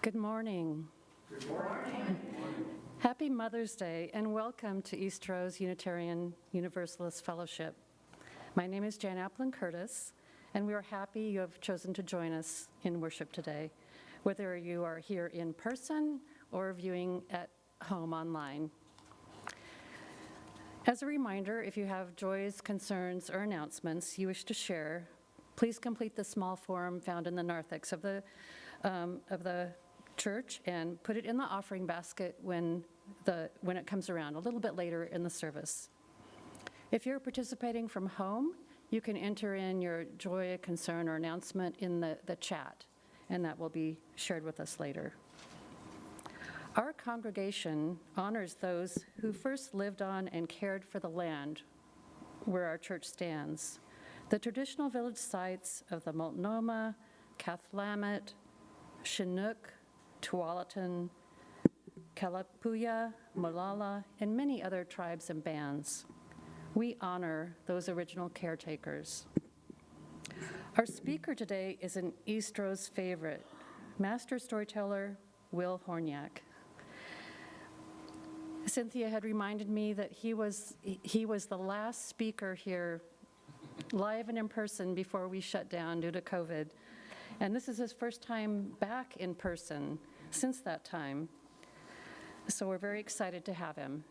Good morning. Good morning. Happy Mother's Day and welcome to Eastrose Unitarian Universalist Fellowship. My name is Jan Applin Curtis, and we are happy you have chosen to join us in worship today, whether you are here in person or viewing at home online. As a reminder, if you have joys, concerns, or announcements you wish to share, please complete the small form found in the narthex of the church and put it in the offering basket when it comes around a little bit later in the service. If you're participating from home, you can enter in your joy, concern, or announcement in the chat, and that will be shared with us later. Our congregation honors those who first lived on and cared for the land where our church stands. The traditional village sites of the Multnomah, Cathlamet, Chinook, Tualatin, Kalapuya, Molalla, and many other tribes and bands. We honor those original caretakers. Our speaker today is an Eastrose favorite, Master Storyteller Will Hornyak. Cynthia had reminded me that he was the last speaker here live and in person before we shut down due to COVID. And this is his first time back in person since that time. So we're very excited to have him.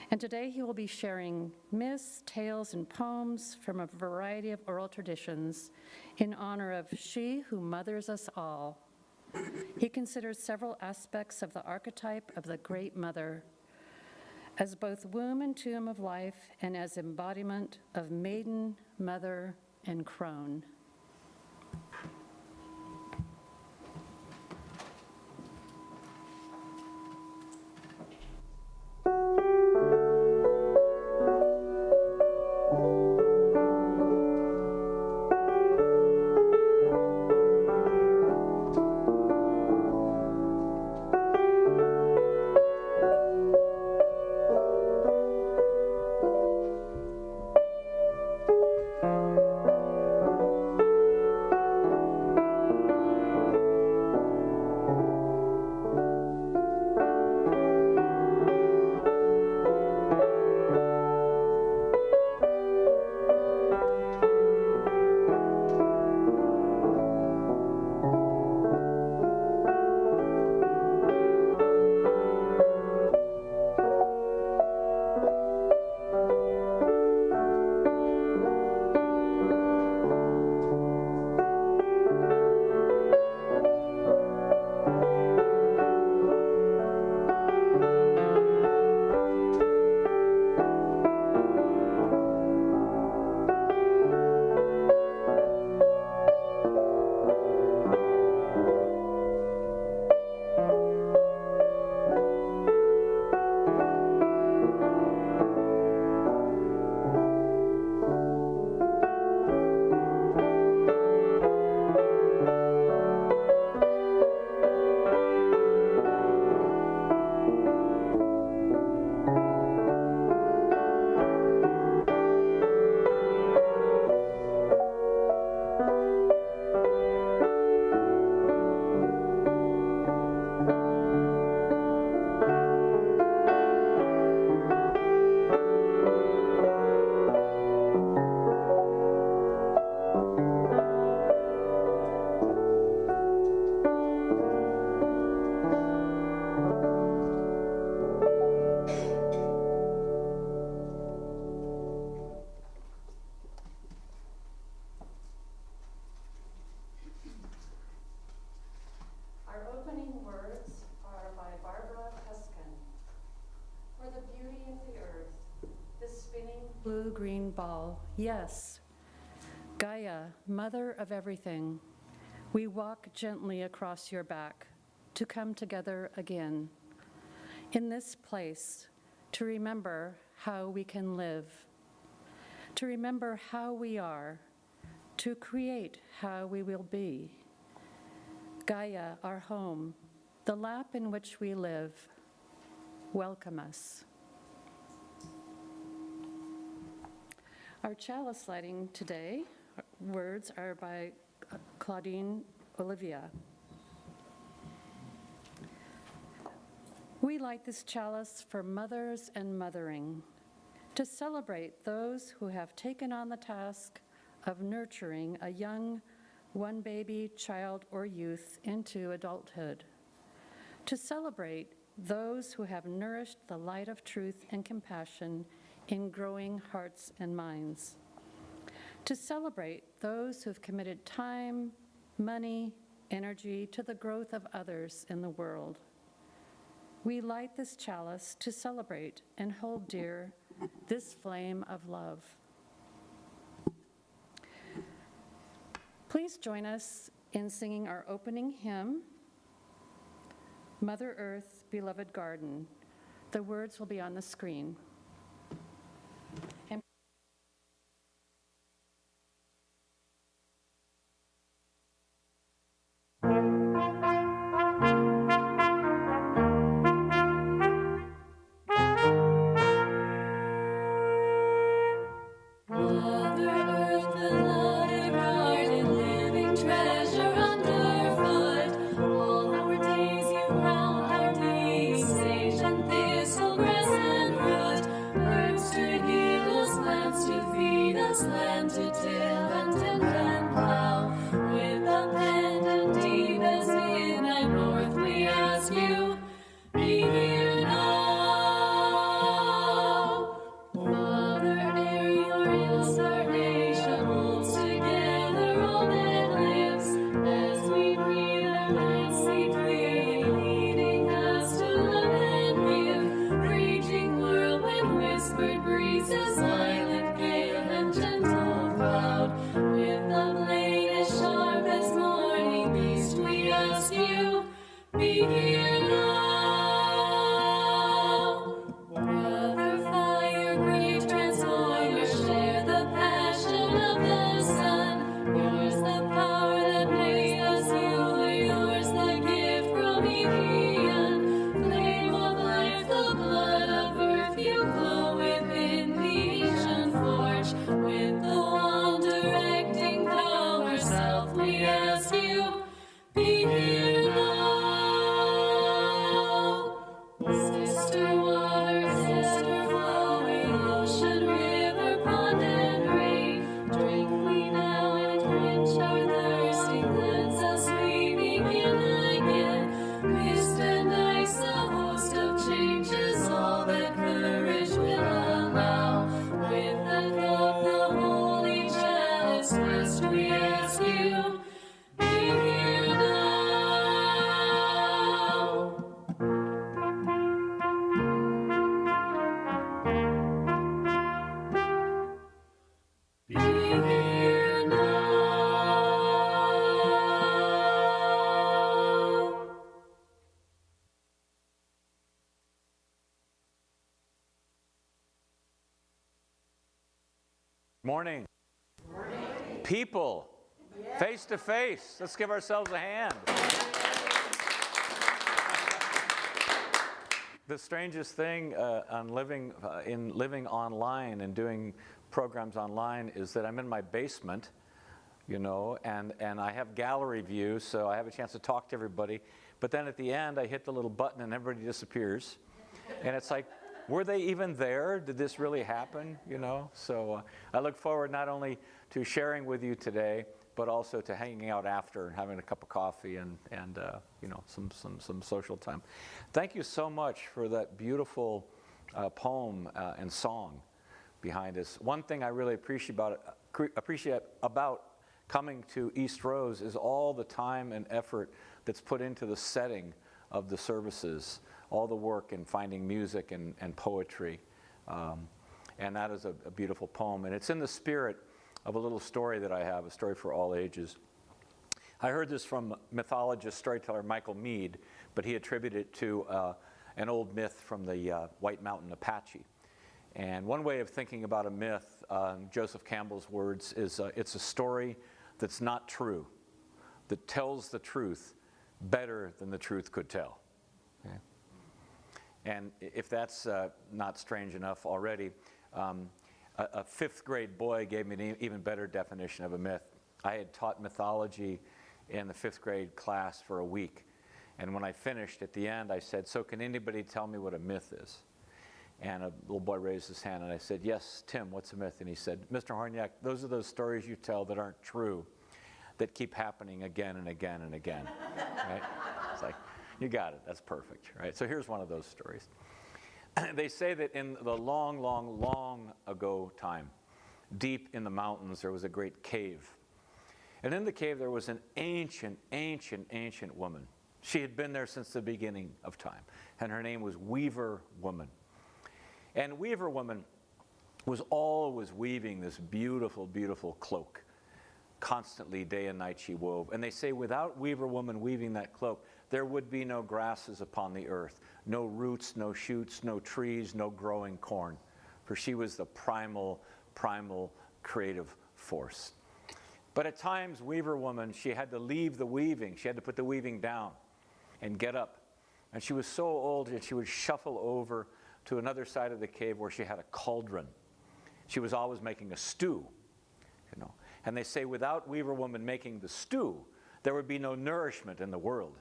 And today he will be sharing myths, tales, and poems from a variety of oral traditions in honor of she who mothers us all. He considers several aspects of the archetype of the Great Mother as both womb and tomb of life and as embodiment of maiden, mother, and crone. Blue-green ball, yes. Gaia, mother of everything, we walk gently across your back to come together again. In this place, to remember how we can live, to remember how we are, to create how we will be. Gaia, our home, the lap in which we live, welcome us. Our chalice lighting today, words are by Claudine Olivia. We light this chalice for mothers and mothering, to celebrate those who have taken on the task of nurturing a young one baby, child, or youth into adulthood, to celebrate those who have nourished the light of truth and compassion in growing hearts and minds, to celebrate those who have committed time, money, energy to the growth of others in the world. We light this chalice to celebrate and hold dear this flame of love. Please join us in singing our opening hymn, Mother Earth, Beloved Garden. The words will be on the screen. Morning. Morning. People, yeah. Face to face. Let's give ourselves a hand. The strangest thing on living online and doing programs online is that I'm in my basement, you know, and I have gallery view, so I have a chance to talk to everybody. But then at the end, I hit the little button and everybody disappears. And it's like, were they even there? Did this really happen? You know, so I look forward not only to sharing with you today, but also to hanging out after and having a cup of coffee and you know, some social time. Thank you so much for that beautiful poem and song behind us. One thing I really appreciate about coming to Eastrose is all the time and effort that's put into the setting of the services. All the work in finding music and poetry. And that is a beautiful poem. And it's in the spirit of a little story that I have, a story for all ages. I heard this from mythologist, storyteller Michael Meade, but he attributed it to an old myth from the White Mountain Apache. And one way of thinking about a myth, Joseph Campbell's words, is it's a story that's not true, that tells the truth better than the truth could tell. Okay? And if that's not strange enough already, a fifth grade boy gave me an even better definition of a myth. I had taught mythology in the fifth grade class for a week. And when I finished, at the end, I said, so can anybody tell me what a myth is? And a little boy raised his hand, and I said, yes, Tim, what's a myth? And he said, Mr. Hornyak, those are those stories you tell that aren't true, that keep happening again and again and again, right? It's like, you got it, that's perfect, right? So here's one of those stories. They say that in the long, long, long ago time, deep in the mountains, there was a great cave. And in the cave, there was an ancient, ancient, ancient woman. She had been there since the beginning of time, and her name was Weaver Woman. And Weaver Woman was always weaving this beautiful, beautiful cloak. Constantly, day and night, she wove. And they say without Weaver Woman weaving that cloak, there would be no grasses upon the earth, no roots, no shoots, no trees, no growing corn. For she was the primal creative force. But at times, Weaver Woman, she had to leave the weaving. She had to put the weaving down and get up. And she was so old that she would shuffle over to another side of the cave where she had a cauldron. She was always making a stew, you know. And they say without Weaver Woman making the stew, there would be no nourishment in the world.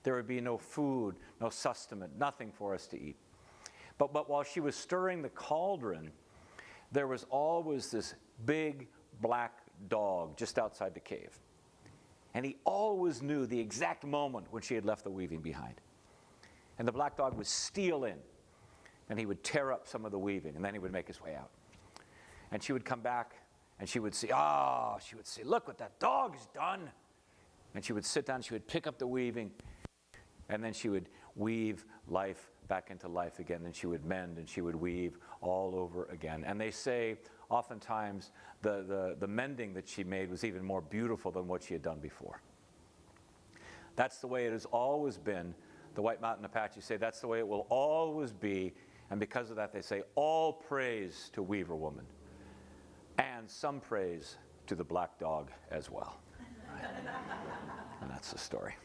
There would be no food, no sustenance, nothing for us to eat. But while she was stirring the cauldron, there was always this big black dog just outside the cave. And he always knew the exact moment when she had left the weaving behind. And the black dog would steal in, and he would tear up some of the weaving, and then he would make his way out. And she would come back, and she would say, she would say, look what that dog has done. And she would sit down, she would pick up the weaving, and then she would weave life back into life again, and she would mend, and she would weave all over again. And they say, oftentimes, the mending that she made was even more beautiful than what she had done before. That's the way it has always been. The White Mountain Apache say that's the way it will always be. And because of that, they say all praise to Weaver Woman. And some praise to the black dog as well. And that's the story.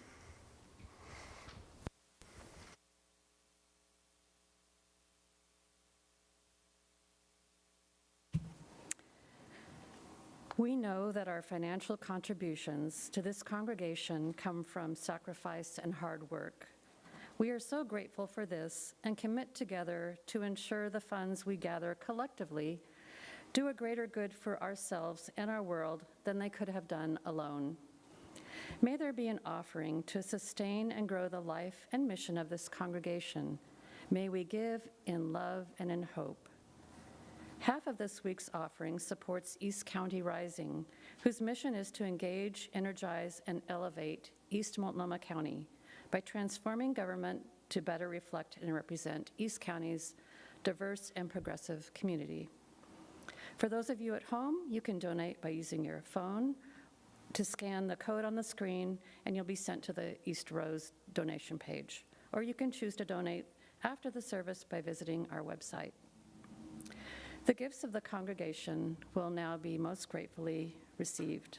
We know that our financial contributions to this congregation come from sacrifice and hard work. We are so grateful for this and commit together to ensure the funds we gather collectively do a greater good for ourselves and our world than they could have done alone. May there be an offering to sustain and grow the life and mission of this congregation. May we give in love and in hope. Half of this week's offering supports East County Rising, whose mission is to engage, energize, and elevate East Multnomah County by transforming government to better reflect and represent East County's diverse and progressive community. For those of you at home, you can donate by using your phone to scan the code on the screen, and you'll be sent to the Eastrose donation page. Or you can choose to donate after the service by visiting our website. The gifts of the congregation will now be most gratefully received.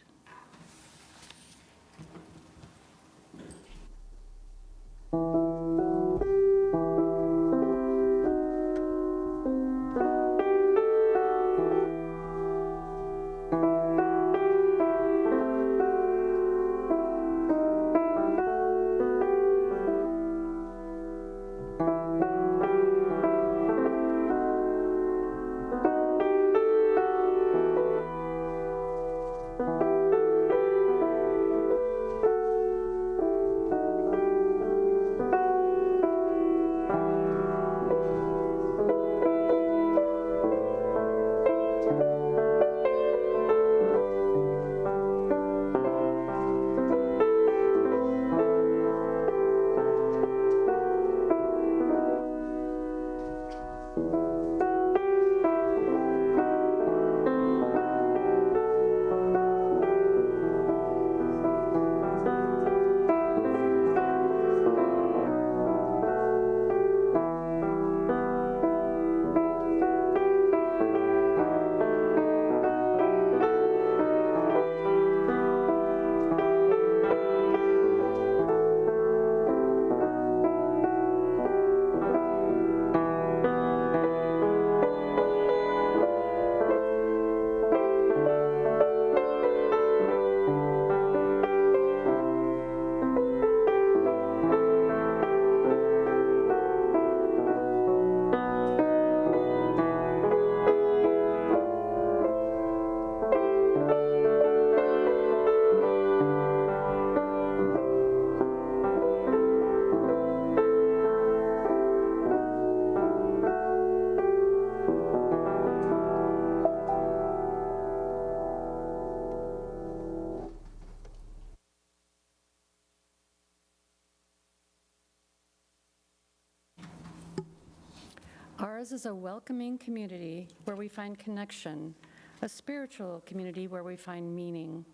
Ours is a welcoming community where we find connection, a spiritual community where we find meaning.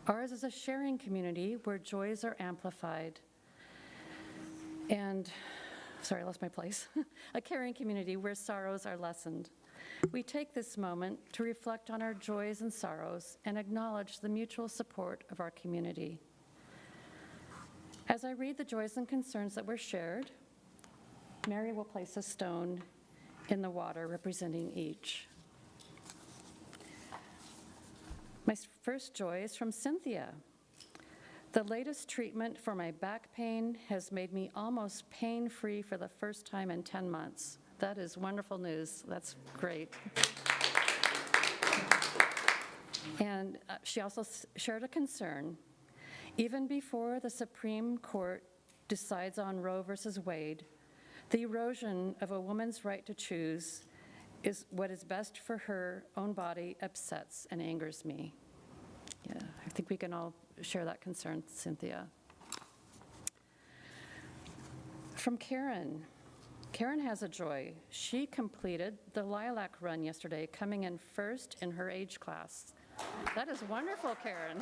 Ours is a sharing community where joys are amplified. And, sorry, I lost my place. A caring community where sorrows are lessened. We take this moment to reflect on our joys and sorrows and acknowledge the mutual support of our community. As I read the joys and concerns that were shared, Mary will place a stone in the water representing each. My first joy is from Cynthia. The latest treatment for my back pain has made me almost pain-free for the first time in 10 months. That is wonderful news. That's great. And she also shared a concern. Even before the Supreme Court decides on Roe versus Wade, the erosion of a woman's right to choose is what is best for her own body upsets and angers me. Yeah, I think we can all share that concern, Cynthia. From Karen. Karen has a joy. She completed the Lilac Run yesterday, coming in first in her age class. That is wonderful, Karen.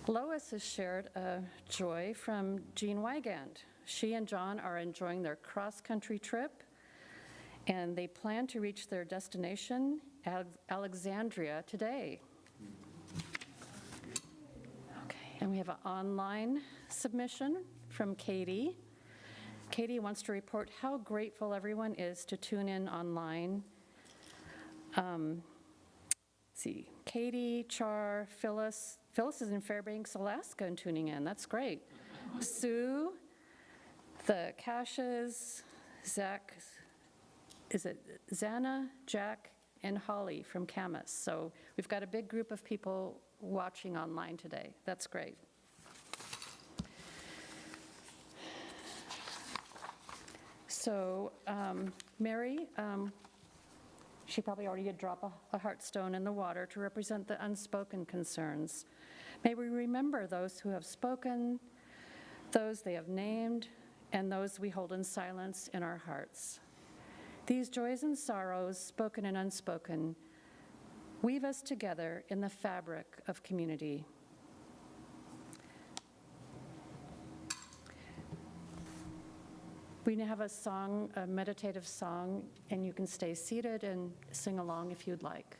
Lois has shared a joy from Jean Wygand. She and John are enjoying their cross-country trip, and they plan to reach their destination, Alexandria, today. Okay, and we have an online submission from Katie. Katie wants to report how grateful everyone is to tune in online. See, Katie, Char, Phyllis. Phyllis is in Fairbanks, Alaska, and tuning in. That's great. Sue, the Cashes, Zach, is it Zana, Jack, and Holly from Camas. So we've got a big group of people watching online today. That's great. So Mary, she probably already did drop a heart stone in the water to represent the unspoken concerns. May we remember those who have spoken, those they have named, and those we hold in silence in our hearts. These joys and sorrows, spoken and unspoken, weave us together in the fabric of community. We now have a song, a meditative song, and you can stay seated and sing along if you'd like.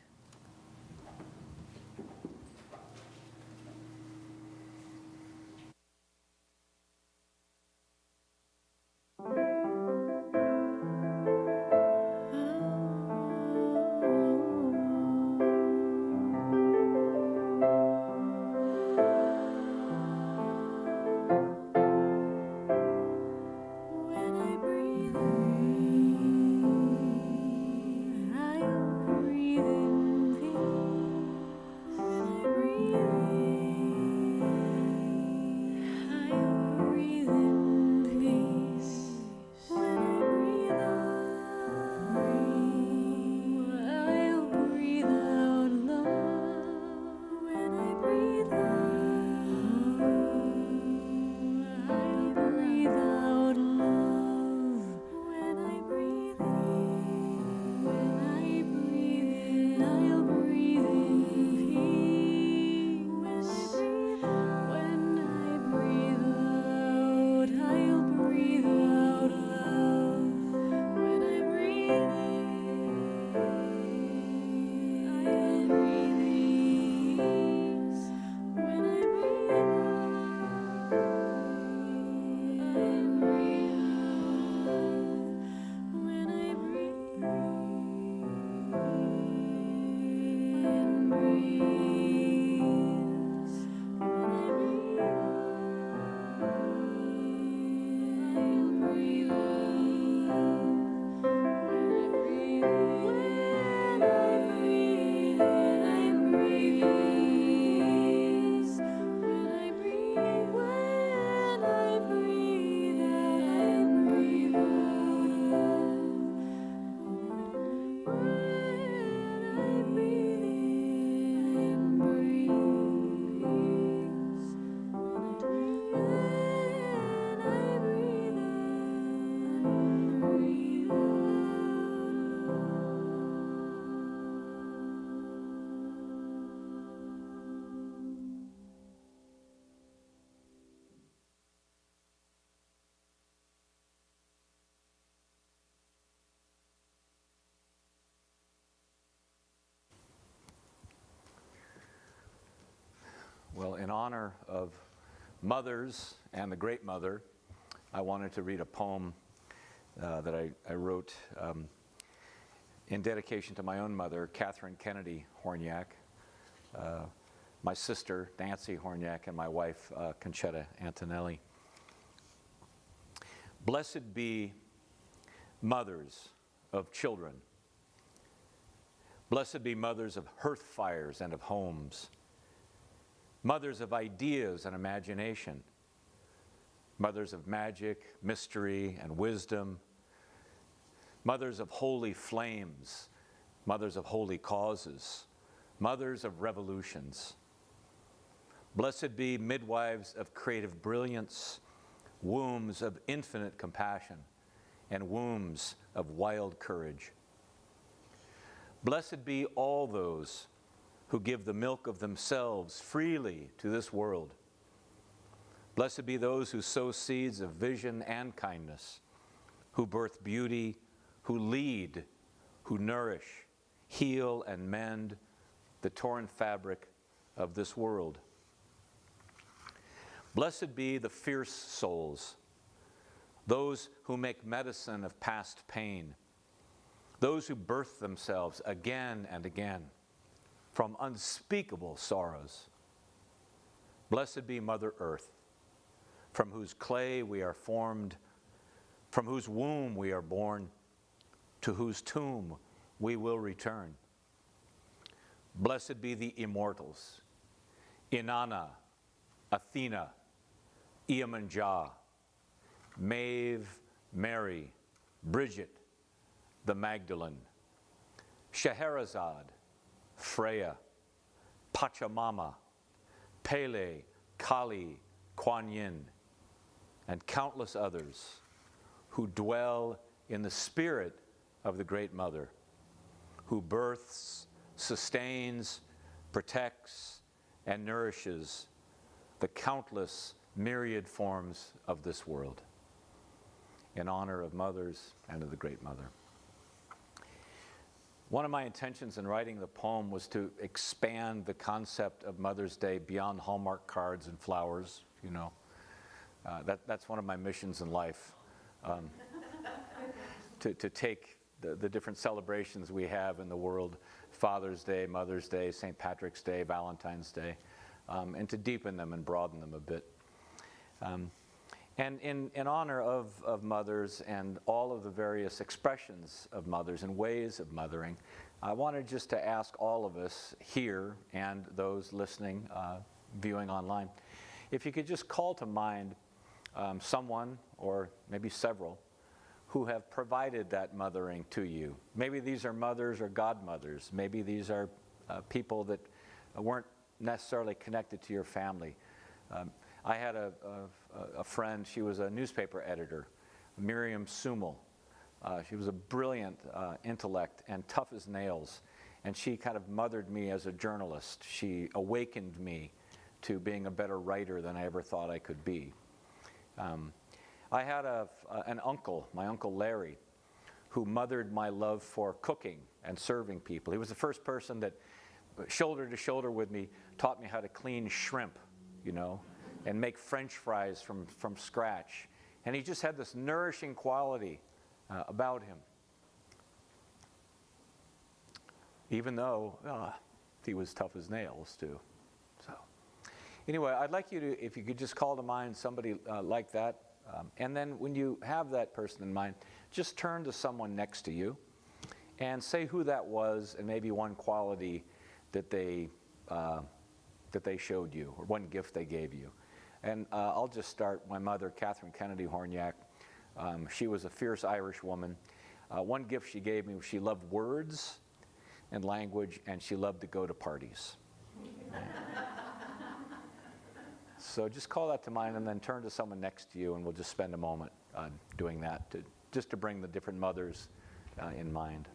Breathe in Well, in honor of mothers and the Great Mother, I wanted to read a poem that I wrote in dedication to my own mother, Catherine Kennedy Hornyak, my sister, Nancy Hornyak, and my wife, Conchetta Antonelli. Blessed be mothers of children. Blessed be mothers of hearth fires and of homes. Mothers of ideas and imagination. Mothers of magic, mystery, and wisdom. Mothers of holy flames. Mothers of holy causes. Mothers of revolutions. Blessed be midwives of creative brilliance, wombs of infinite compassion, and wombs of wild courage. Blessed be all those who give the milk of themselves freely to this world. Blessed be those who sow seeds of vision and kindness, who birth beauty, who lead, who nourish, heal, and mend the torn fabric of this world. Blessed be the fierce souls, those who make medicine of past pain, those who birth themselves again and again from unspeakable sorrows. Blessed be Mother Earth, from whose clay we are formed, from whose womb we are born, to whose tomb we will return. Blessed be the immortals, Inanna, Athena, Iemanjah, Maeve, Mary, Bridget, the Magdalene, Scheherazade, Freya, Pachamama, Pele, Kali, Kuan Yin, and countless others who dwell in the spirit of the Great Mother, who births, sustains, protects, and nourishes the countless myriad forms of this world. In honor of mothers and of the Great Mother. One of my intentions in writing the poem was to expand the concept of Mother's Day beyond Hallmark cards and flowers, you know. That's one of my missions in life, to take the different celebrations we have in the world, Father's Day, Mother's Day, St. Patrick's Day, Valentine's Day, and to deepen them and broaden them a bit. And in honor of mothers and all of the various expressions of mothers and ways of mothering, I wanted just to ask all of us here and those listening, viewing online, if you could just call to mind someone or maybe several who have provided that mothering to you. Maybe these are mothers or godmothers. Maybe these are people that weren't necessarily connected to your family. I had a friend, she was a newspaper editor, Miriam Summel. She was a brilliant intellect and tough as nails, and she kind of mothered me as a journalist. She awakened me to being a better writer than I ever thought I could be. I had an uncle, my Uncle Larry, who mothered my love for cooking and serving people. He was the first person that, shoulder to shoulder with me, taught me how to clean shrimp, you know, and make French fries from scratch. And he just had this nourishing quality about him. Even though he was tough as nails too. So anyway, I'd like you to, if you could just call to mind somebody like that, and then when you have that person in mind, just turn to someone next to you and say who that was and maybe one quality that they showed you, or one gift they gave you. And I'll just start. My mother, Catherine Kennedy Hornyak, she was a fierce Irish woman. One gift she gave me was she loved words and language, and she loved to go to parties. So just call that to mind and then turn to someone next to you, and we'll just spend a moment doing that, just to bring the different mothers in mind.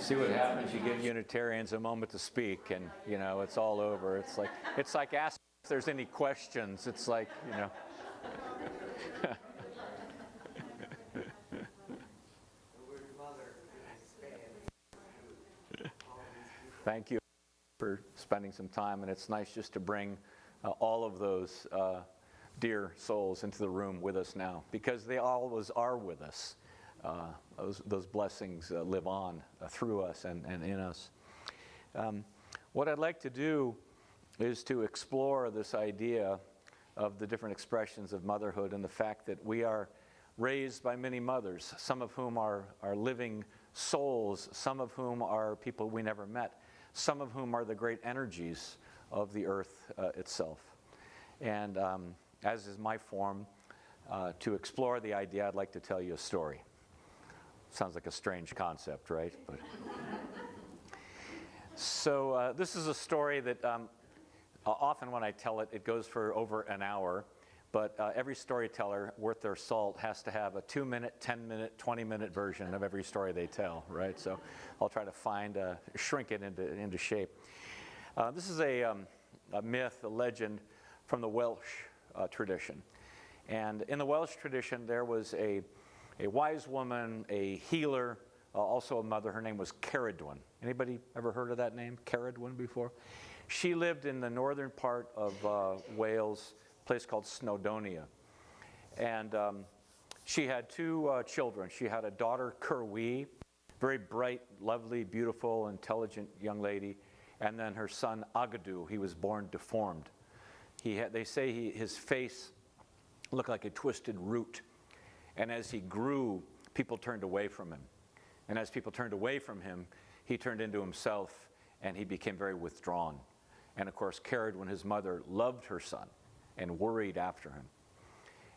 See what happens? You give Unitarians a moment to speak, and you know it's all over. It's like asking if there's any questions. It's like, you know. Thank you for spending some time, and it's nice just to bring all of those dear souls into the room with us now, because they always are with us. Those blessings live on through us and in us. What I'd like to do is to explore this idea of the different expressions of motherhood and the fact that we are raised by many mothers, some of whom are living souls, some of whom are people we never met, some of whom are the great energies of the earth itself. And as is my form, to explore the idea, I'd like to tell you a story. Sounds like a strange concept, right? But so this is a story that often when I tell it, it goes for over an hour. But every storyteller worth their salt has to have a 2-minute, 10-minute, 20-minute version of every story they tell, right? So I'll try to shrink it into shape. This is a myth, a legend from the Welsh tradition. And in the Welsh tradition, there was a wise woman, a healer, also a mother. Her name was Ceridwen. Anybody ever heard of that name, Ceridwen, before? She lived in the northern part of Wales, a place called Snowdonia. And she had 2 children. She had a daughter, Cyrwi, very bright, lovely, beautiful, intelligent young lady. And then her son, Agadu. He was born deformed. They say his face looked like a twisted root. And as he grew, people turned away from him. And as people turned away from him, he turned into himself, and he became very withdrawn. And of course, Ceridwen, his mother, loved her son and worried after him.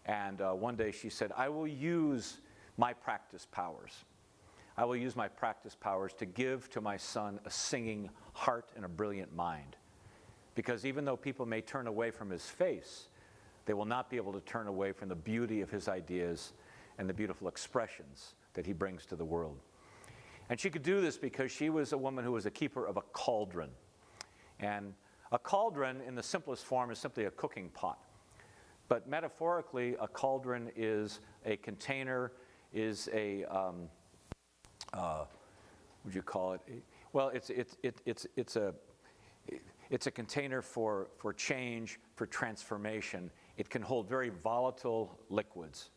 And one day she said, I will use my practice powers. I will use my practice powers to give to my son a singing heart and a brilliant mind. Because even though people may turn away from his face, they will not be able to turn away from the beauty of his ideas and the beautiful expressions that he brings to the world. And she could do this because she was a woman who was a keeper of a cauldron. And a cauldron, in the simplest form, is simply a cooking pot. But metaphorically, a cauldron is a container, is a, what would you call it? Well, it's a container for change, for transformation. It can hold very volatile liquids.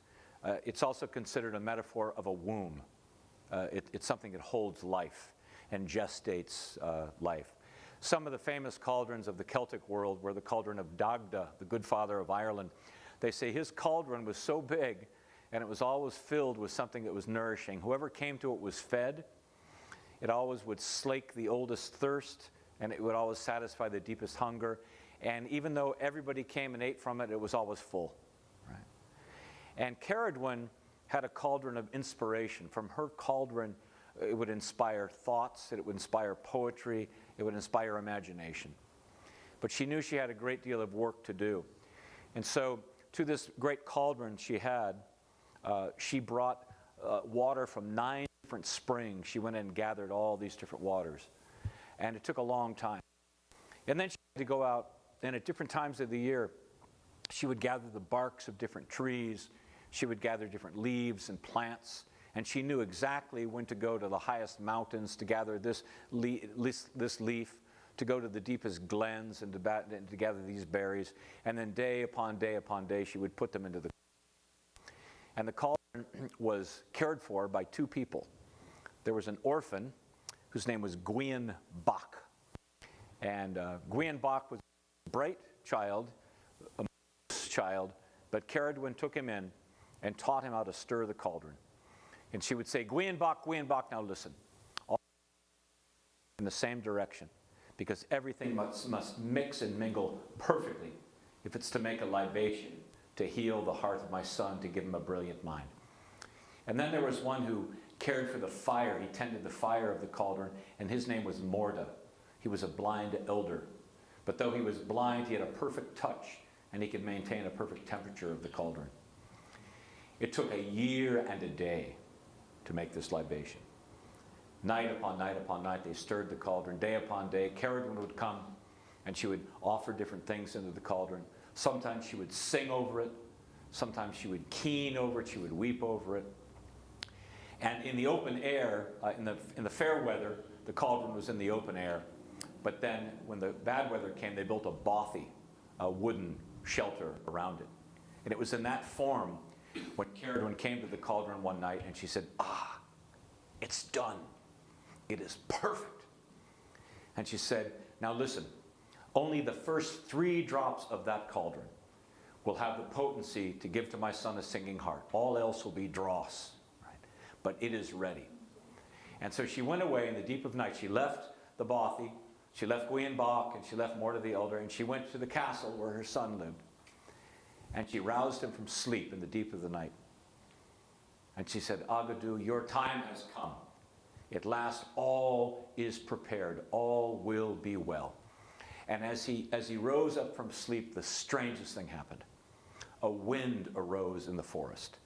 It's also considered a metaphor of a womb. It's something that holds life and gestates life. Some of the famous cauldrons of the Celtic world were the cauldron of Dagda, the good father of Ireland. They say his cauldron was so big and it was always filled with something that was nourishing. Whoever came to it was fed. It always would slake the oldest thirst, and it would always satisfy the deepest hunger. And even though everybody came and ate from it, it was always full. Right? And Ceridwen had a cauldron of inspiration. From her cauldron, it would inspire thoughts, it would inspire poetry, it would inspire imagination. But she knew she had a great deal of work to do. And so to this great cauldron she had, she brought water from 9 different springs. She went in and gathered all these different waters. And it took a long time. And then she had to go out, and at different times of the year, she would gather the barks of different trees. She would gather different leaves and plants. And she knew exactly when to go to the highest mountains to gather this leaf, to go to the deepest glens and to gather these berries. And then day upon day upon day, she would put them into the cauldron. And the cauldron was cared for by 2 people. There was an orphan whose name was Gwion Bach. And Gwion Bach was a bright child, a child, but Ceridwen took him in and taught him how to stir the cauldron. And she would say, Gwion Bach, now listen. All in the same direction, because everything must mix and mingle perfectly if it's to make a libation, to heal the heart of my son, to give him a brilliant mind. And then there was one who cared for the fire. He tended the fire of the cauldron, and his name was Morda. He was a blind elder. But though he was blind, he had a perfect touch, and he could maintain a perfect temperature of the cauldron. It took a year and a day to make this libation. Night upon night upon night, they stirred the cauldron. Day upon day, Ceridwen would come, and she would offer different things into the cauldron. Sometimes she would sing over it. Sometimes she would keen over it. She would weep over it. And in the open air, in the fair weather, the cauldron was in the open air. But then, when the bad weather came, they built a bothy, a wooden shelter around it. And it was in that form when Ceridwen came to the cauldron one night, and she said, "Ah, it's done. It is perfect." And she said, "Now listen, only the first 3 drops of that cauldron will have the potency to give to my son a singing heart. All else will be dross, right? But it is ready." And so she went away in the deep of night. She left the bothy, she left Gwion Bach, and she left Morta the elder, and she went to the castle where her son lived. And she roused him from sleep in the deep of the night. And she said, "Agadu, your time has come. At last all is prepared. All will be well." And as he rose up from sleep, the strangest thing happened. A wind arose in the forest.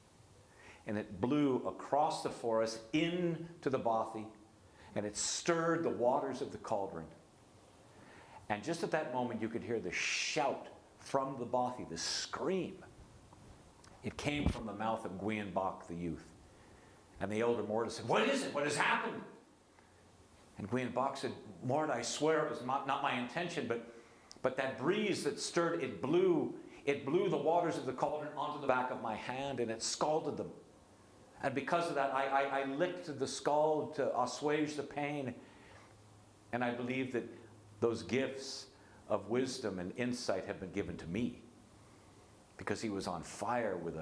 And it blew across the forest into the bothy, and it stirred the waters of the cauldron. And just at that moment, you could hear the shout from the bothy, the scream. It came from the mouth of Gwion Bach, the youth. And the elder Morta said, "What is it? What has happened?" And Gwion Bach said, "Morta, I swear it was not my intention, but that breeze that stirred, it blew the waters of the cauldron onto the back of my hand, and it scalded them. And because of that, I licked the scald to assuage the pain. And I believe that those gifts of wisdom and insight have been given to me, because he was on fire with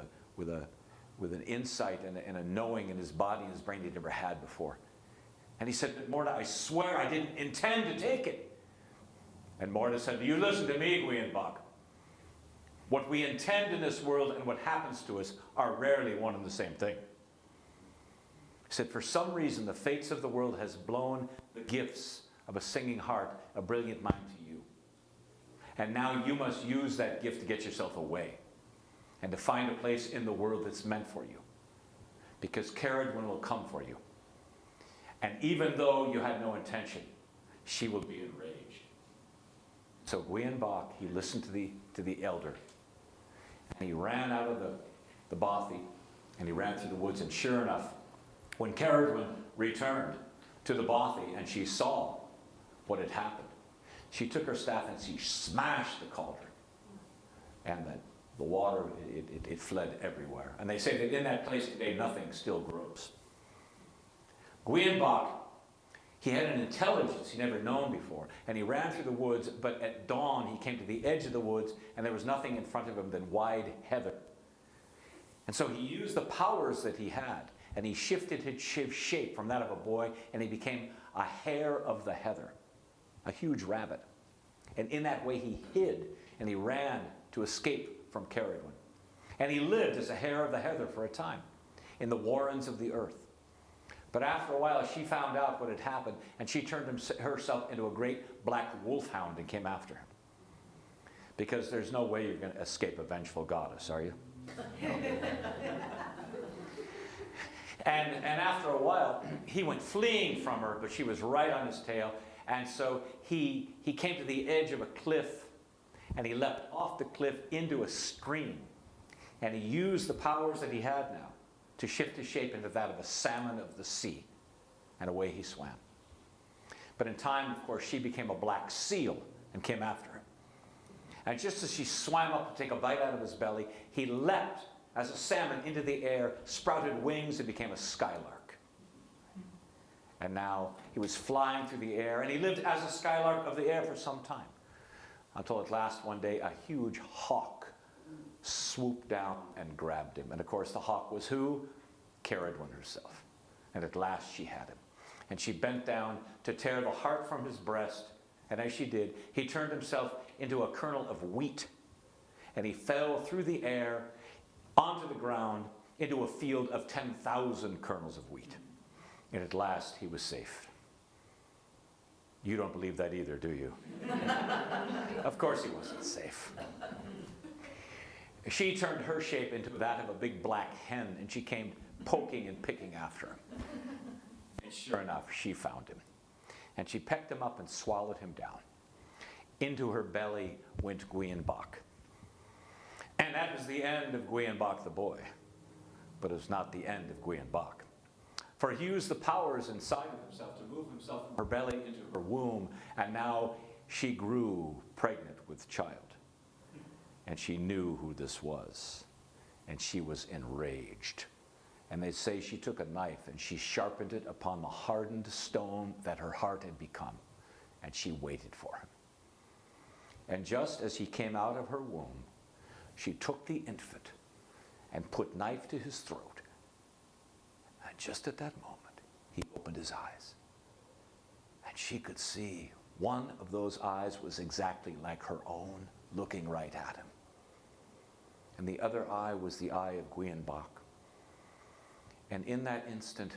an insight and a knowing in his body and his brain he'd never had before." And he said, "But Morta, I swear I didn't intend to take it." And Morta said, "You listen to me, Gwion Bach. What we intend in this world and what happens to us are rarely one and the same thing." He said, "For some reason, the fates of the world has blown the gifts of a singing heart, a brilliant mind to you. And now you must use that gift to get yourself away and to find a place in the world that's meant for you. Because Ceridwen will come for you. And even though you had no intention, she will be enraged." So Gwion Bach, he listened to the elder, and he ran out of the bothy, and he ran through the woods. And sure enough, when Ceridwen returned to the bothy and she saw what had happened, she took her staff and she smashed the cauldron, and the water, it fled everywhere. And they say that in that place today, nothing still grows. Gwion Bach, he had an intelligence he never known before, and he ran through the woods, but at dawn he came to the edge of the woods, and there was nothing in front of him than wide heather. And so he used the powers that he had, and he shifted his shape from that of a boy, and he became a hare of the heather, a huge rabbit. And in that way he hid, and he ran to escape from Ceridwen. And he lived as a hare of the heather for a time in the warrens of the earth. But after a while, she found out what had happened, and she turned herself into a great black wolfhound and came after him. Because there's no way you're going to escape a vengeful goddess, are you? No. And after a while, he went fleeing from her, but she was right on his tail. And so he came to the edge of a cliff, and he leapt off the cliff into a stream. And he used the powers that he had now to shift his shape into that of a salmon of the sea. And away he swam. But in time, of course, she became a black seal and came after him. And just as she swam up to take a bite out of his belly, he leapt as a salmon into the air, sprouted wings, and became a skylark. And now he was flying through the air, and he lived as a skylark of the air for some time. Until at last one day, a huge hawk swooped down and grabbed him. And of course, the hawk was who? Ceridwen herself. And at last she had him. And she bent down to tear the heart from his breast. And as she did, he turned himself into a kernel of wheat. And he fell through the air onto the ground into a field of 10,000 kernels of wheat. And at last he was safe. You don't believe that either, do you? Of course he wasn't safe. She turned her shape into that of a big black hen, and she came poking and picking after him. And sure enough, she found him. And she pecked him up and swallowed him down. Into her belly went Gwienbach. And that was the end of Gwienbach the boy. But it was not the end of Gwienbach. For he used the powers inside of himself to move himself from her belly into her womb, and now she grew pregnant with child. And she knew who this was, and she was enraged. And they say she took a knife and she sharpened it upon the hardened stone that her heart had become, and she waited for him. And just as he came out of her womb, she took the infant and put knife to his throat. And just at that moment, he opened his eyes. And she could see one of those eyes was exactly like her own, looking right at him. And the other eye was the eye of Gwienbach. And in that instant,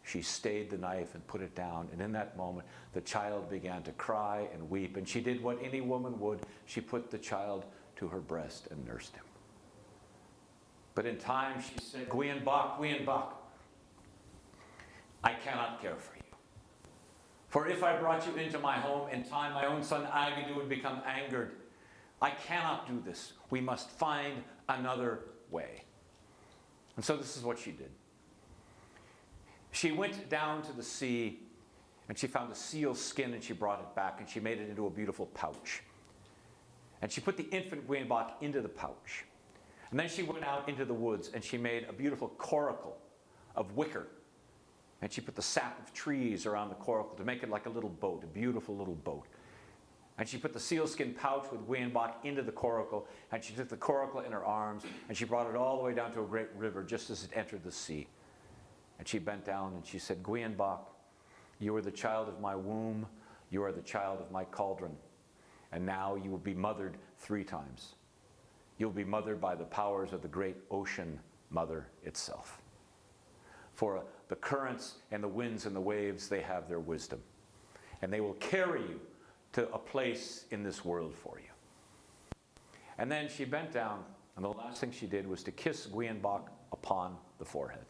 she stayed the knife and put it down. And in that moment, the child began to cry and weep. And she did what any woman would. She put the child to her breast and nursed him. But in time, she said, Gwienbach, Gwienbach, I cannot care for you. For if I brought you into my home, in time my own son Agadu would become angered. I cannot do this. We must find another way. And so this is what she did. She went down to the sea and she found a seal skin and she brought it back and she made it into a beautiful pouch. And she put the infant Gwienbach into the pouch. And then she went out into the woods and she made a beautiful coracle of wicker. And she put the sap of trees around the coracle to make it like a little boat, a beautiful little boat. And she put the sealskin pouch with Gwienbach into the coracle, and she took the coracle in her arms, and she brought it all the way down to a great river just as it entered the sea. And she bent down and she said, Gwienbach, you are the child of my womb, you are the child of my cauldron, and now you will be mothered 3 times. You'll be mothered by the powers of the great ocean mother itself. For the currents and the winds and the waves, they have their wisdom, and they will carry you to a place in this world for you. And then she bent down, and the last thing she did was to kiss Gwienbach upon the forehead.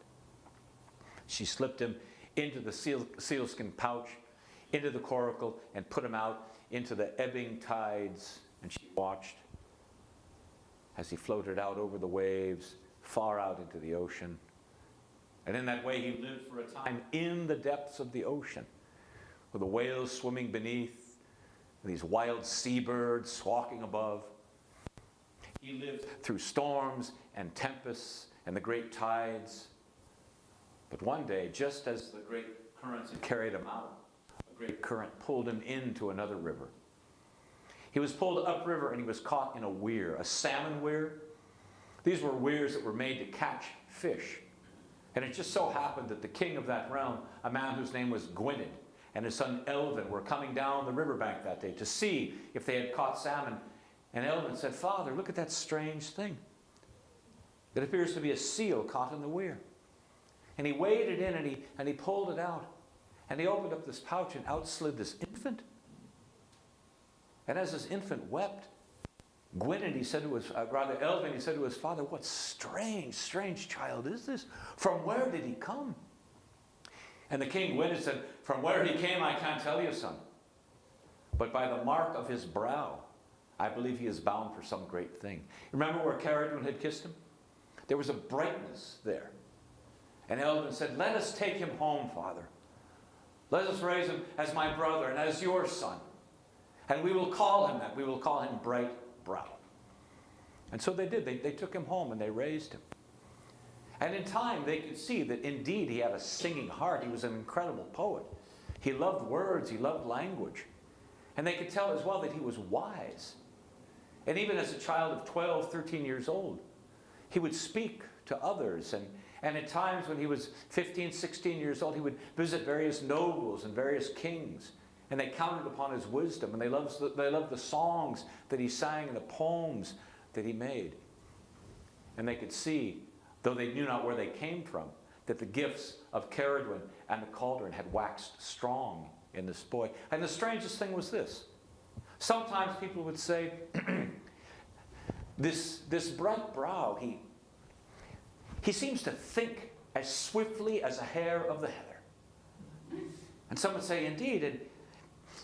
She slipped him into the sealskin pouch, into the coracle, and put him out into the ebbing tides, and she watched as he floated out over the waves, far out into the ocean. And in that way he lived for a time in the depths of the ocean, with the whales swimming beneath, these wild seabirds squawking above. He lived through storms and tempests and the great tides. But one day, just as the great currents had carried him out, a great current pulled him into another river. He was pulled upriver and he was caught in a weir, a salmon weir. These were weirs that were made to catch fish. And it just so happened that the king of that realm, a man whose name was Gwynedd, and his son Elvin were coming down the riverbank that day to see if they had caught salmon. And Elvin said, Father, look at that strange thing. It appears to be a seal caught in the weir. And he waded in and he pulled it out. And he opened up this pouch and out slid this infant. And as this infant wept, Gwynedd, he said to his, Elvin, he said to his father, what strange, strange child is this? From where did he come? And the king Gwynedd said, from where he came, I can't tell you, son. But by the mark of his brow, I believe he is bound for some great thing. Remember where Caradwin had kissed him? There was a brightness there. And Elvin said, let us take him home, Father. Let us raise him as my brother and as your son. And we will call him that. We will call him Bright Brow. And so they did. They took him home and they raised him. And in time, they could see that indeed he had a singing heart. He was an incredible poet. He loved words. He loved language. And they could tell as well that he was wise. And even as a child of 12, 13 years old, he would speak to others. And at times when he was 15, 16 years old, he would visit various nobles and various kings. And they counted upon his wisdom. And they loved the songs that he sang and the poems that he made. And they could see, though they knew not where they came from, that the gifts of Caradwin and the cauldron had waxed strong in this boy. And the strangest thing was this. Sometimes people would say, this Bright Brow, he seems to think as swiftly as a hare of the heather. And some would say, indeed,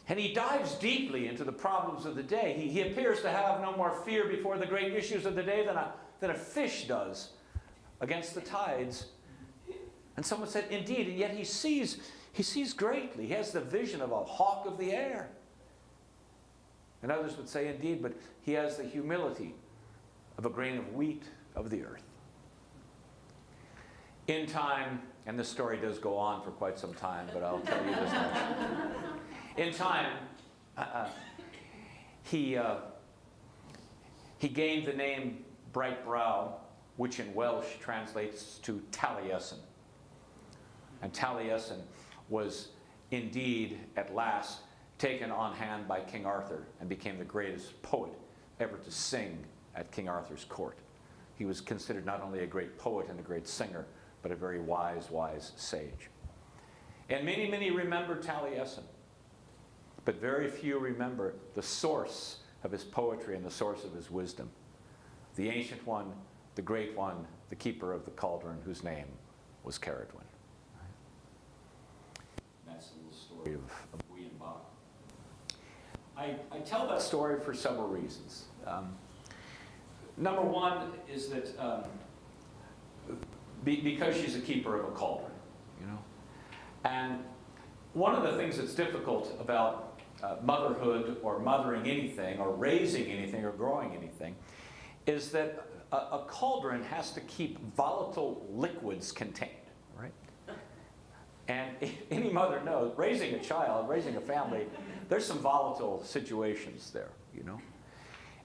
and he dives deeply into the problems of the day. He appears to have no more fear before the great issues of the day than a fish does against the tides. And someone said, indeed, and yet he sees greatly. He has the vision of a hawk of the air. And others would say, indeed, but he has the humility of a grain of wheat of the earth. In time, and this story does go on for quite some time, but I'll tell you this much. In time, he gained the name Bright Brow, which in Welsh translates to Taliesin. And Taliesin was indeed, at last, taken on hand by King Arthur and became the greatest poet ever to sing at King Arthur's court. He was considered not only a great poet and a great singer, but a very wise sage. And many remember Taliesin, but very few remember the source of his poetry and the source of his wisdom. The ancient one, the great one, the keeper of the cauldron, whose name was Caradwin. That's a little story of William Bach. I tell that story for several reasons. Number one is that because she's a keeper of a cauldron, you know. And one of the things that's difficult about motherhood or mothering anything or raising anything or growing anything is that a cauldron has to keep volatile liquids contained, right? And any mother knows, raising a child, raising a family, there's some volatile situations there, you know.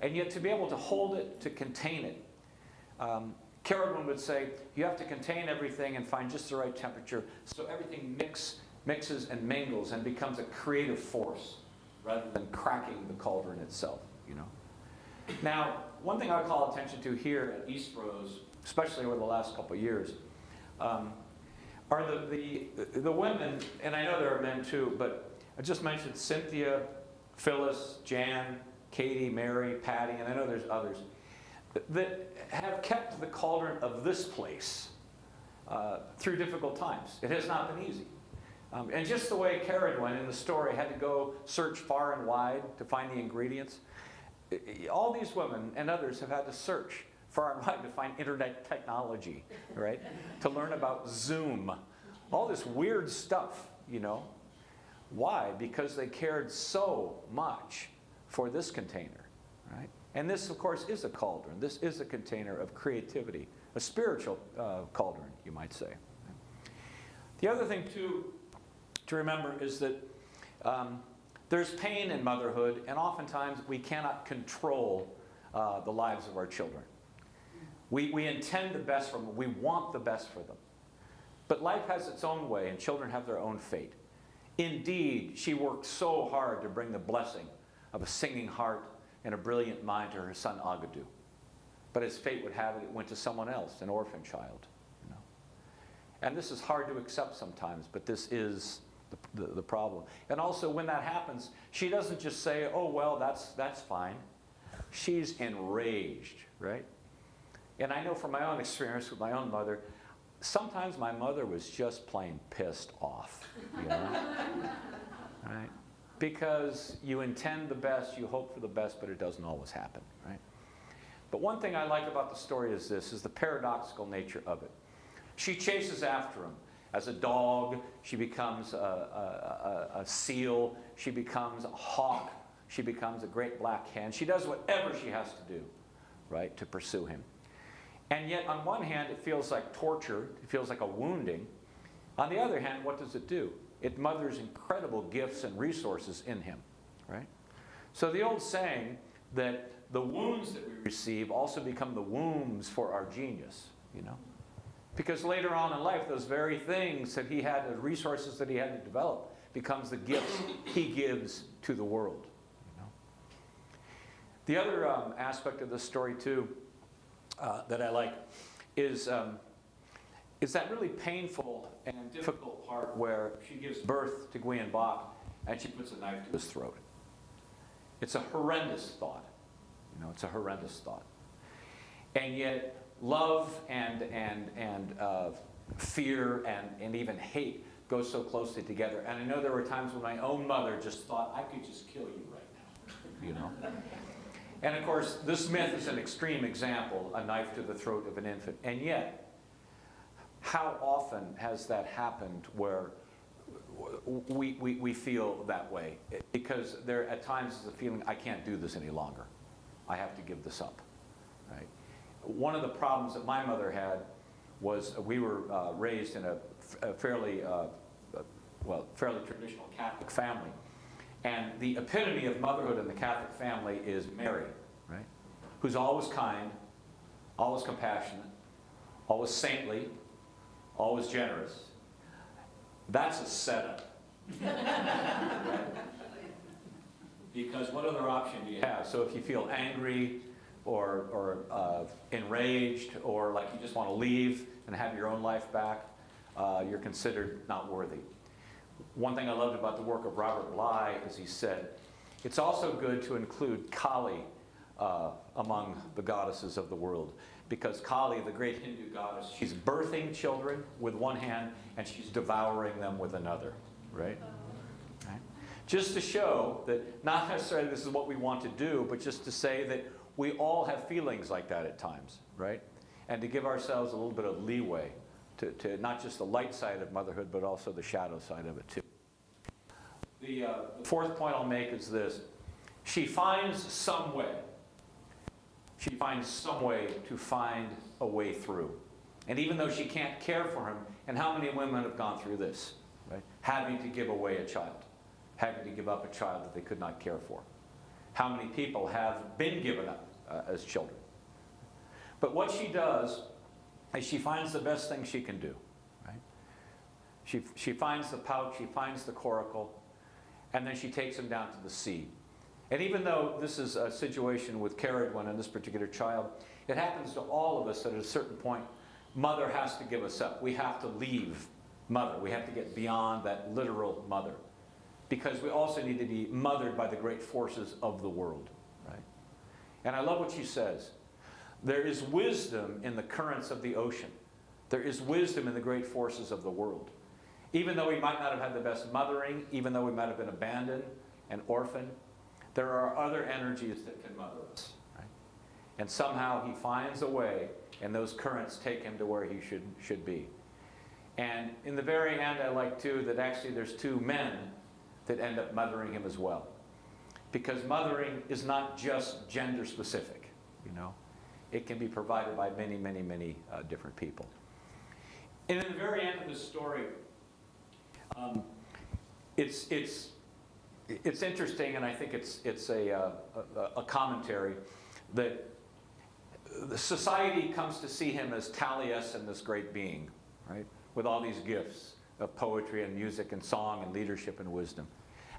And yet to be able to hold it, to contain it, Caradwin would say, you have to contain everything and find just the right temperature so everything mixes and mingles and becomes a creative force rather than cracking the cauldron itself, you know. Now, one thing I call attention to here at Eastrose, especially over the last couple of years, are the women, and I know there are men too, but I just mentioned Cynthia, Phyllis, Jan, Katie, Mary, Patty, and I know there's others, that have kept the cauldron of this place through difficult times. It has not been easy. And just the way Caradwin in the story had to go search far and wide to find the ingredients, all these women and others have had to search far and wide to find internet technology, right? To learn about Zoom, all this weird stuff, you know. Why? Because they cared so much for this container, right? And this, of course, is a cauldron. This is a container of creativity, a spiritual cauldron, you might say. The other thing, too, to remember is that there's pain in motherhood, and oftentimes we cannot control the lives of our children. We intend the best for them. We want the best for them. But life has its own way, and children have their own fate. Indeed, she worked so hard to bring the blessing of a singing heart and a brilliant mind to her son Agadu. But as fate would have it, it went to someone else, an orphan child. You know? And this is hard to accept sometimes, but this is the problem. And also when that happens, she doesn't just say, oh, well, that's fine. She's enraged, right? And I know from my own experience with my own mother, sometimes my mother was just plain pissed off, you know? Right? Because you intend the best, you hope for the best, but it doesn't always happen, right? But one thing I like about the story is this, is the paradoxical nature of it. She chases after him. As a dog, she becomes a seal, she becomes a hawk, she becomes a great black hen. She does whatever she has to do, right, to pursue him. And yet, on one hand, it feels like torture, it feels like a wounding. On the other hand, what does it do? It mothers incredible gifts and resources in him, right? So the old saying that the wounds that we receive also become the wombs for our genius, you know? Because later on in life, those very things that he had, the resources that he had to develop, becomes the gifts he gives to the world, you know? The other aspect of this story, too, that I like is that really painful and difficult part where she gives birth to Gwion Bach and she puts a knife to his throat. It's a horrendous thought. You know, it's a horrendous thought. And yet, love and fear and even hate go so closely together. And I know there were times when my own mother just thought, I could just kill you right now, you know. And of course, this myth is an extreme example, a knife to the throat of an infant. And yet, how often has that happened where we feel that way? Because there at times is a feeling, I can't do this any longer. I have to give this up, right? One of the problems that my mother had was we were raised in a fairly traditional Catholic family. And the epitome of motherhood in the Catholic family is Mary, right? Who's always kind, always compassionate, always saintly, always generous. That's a setup. Because what other option do you have? So if you feel angry or enraged, or like you just want to leave and have your own life back, you're considered not worthy. One thing I loved about the work of Robert Bly is he said, it's also good to include Kali among the goddesses of the world. Because Kali, the great Hindu goddess, she's birthing children with one hand and she's devouring them with another, right? Right? Just to show that not necessarily this is what we want to do, but just to say that we all have feelings like that at times, right? And to give ourselves a little bit of leeway to not just the light side of motherhood, but also the shadow side of it too. The fourth point I'll make is this. She finds some way. She finds some way to find a way through. And even though she can't care for him, and how many women have gone through this, right? Having to give away a child. Having to give up a child that they could not care for. How many people have been given up as children? But what she does is she finds the best thing she can do, right? She finds the pouch, she finds the coracle, and then she takes him down to the sea. And even though this is a situation with Caradwin and this particular child, it happens to all of us that at a certain point, mother has to give us up. We have to leave mother. We have to get beyond that literal mother. Because we also need to be mothered by the great forces of the world, right? And I love what she says. There is wisdom in the currents of the ocean. There is wisdom in the great forces of the world. Even though we might not have had the best mothering, even though we might have been abandoned and orphaned, there are other energies that can mother us, right? And somehow he finds a way, and those currents take him to where he should be. And in the very end, I like too that actually there's two men that end up mothering him as well. Because mothering is not just gender specific, you know. It can be provided by many, many, many different people. And in the very end of the story, it's interesting, and I think it's a commentary that the society comes to see him as Taliesin, this great being, right? With all these gifts of poetry and music and song and leadership and wisdom.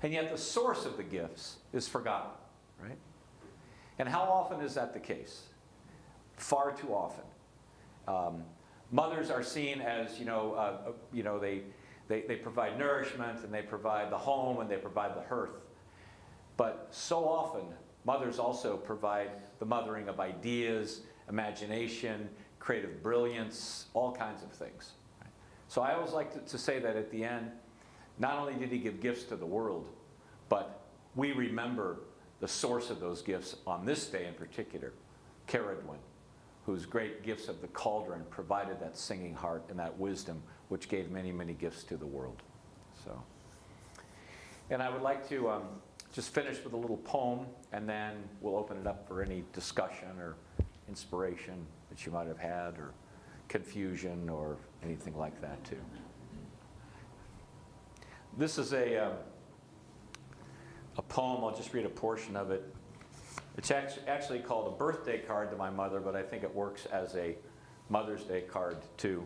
And yet the source of the gifts is forgotten, right? And how often is that the case? Far too often. Mothers are seen as, they provide nourishment, and they provide the home, and they provide the hearth. But so often, mothers also provide the mothering of ideas, imagination, creative brilliance, all kinds of things. Right? So I always like to say that at the end, not only did he give gifts to the world, but we remember the source of those gifts on this day in particular, Caradwin, whose great gifts of the cauldron provided that singing heart and that wisdom which gave many, many gifts to the world. So, and I would like to just finish with a little poem, and then we'll open it up for any discussion or inspiration that you might have had, or confusion, or anything like that too. This is a poem. I'll just read a portion of it. It's actually called a birthday card to my mother, but I think it works as a Mother's Day card too.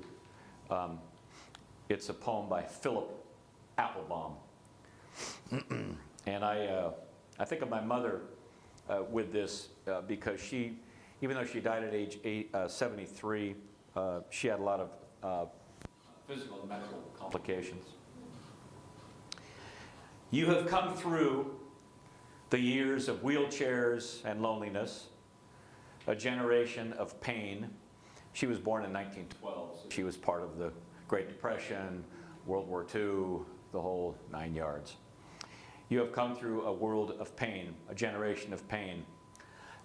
It's a poem by Philip Applebaum. And I think of my mother with this because she, even though she died at age 73, she had a lot of physical and medical complications. You have come through the years of wheelchairs and loneliness, a generation of pain. She was born in 1912, so she was part of the Great Depression, World War II, the whole 9 yards. You have come through a world of pain, a generation of pain,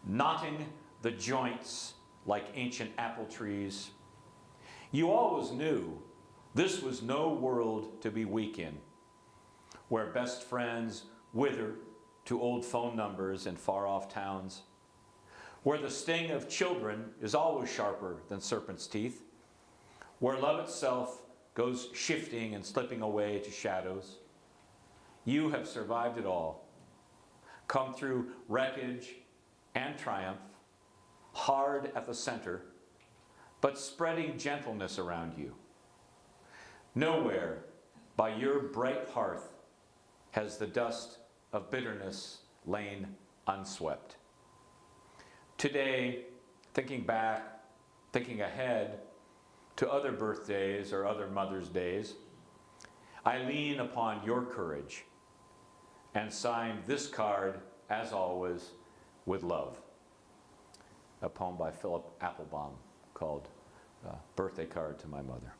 knotting the joints like ancient apple trees. You always knew this was no world to be weak in, where best friends wither to old phone numbers in far-off towns, where the sting of children is always sharper than serpent's teeth, where love itself goes shifting and slipping away to shadows. You have survived it all, come through wreckage and triumph, hard at the center, but spreading gentleness around you. Nowhere by your bright hearth has the dust of bitterness lain unswept. Today, thinking back, thinking ahead to other birthdays or other Mother's Days, I lean upon your courage and sign this card, as always, with love. A poem by Philip Applebaum called Birthday Card to My Mother.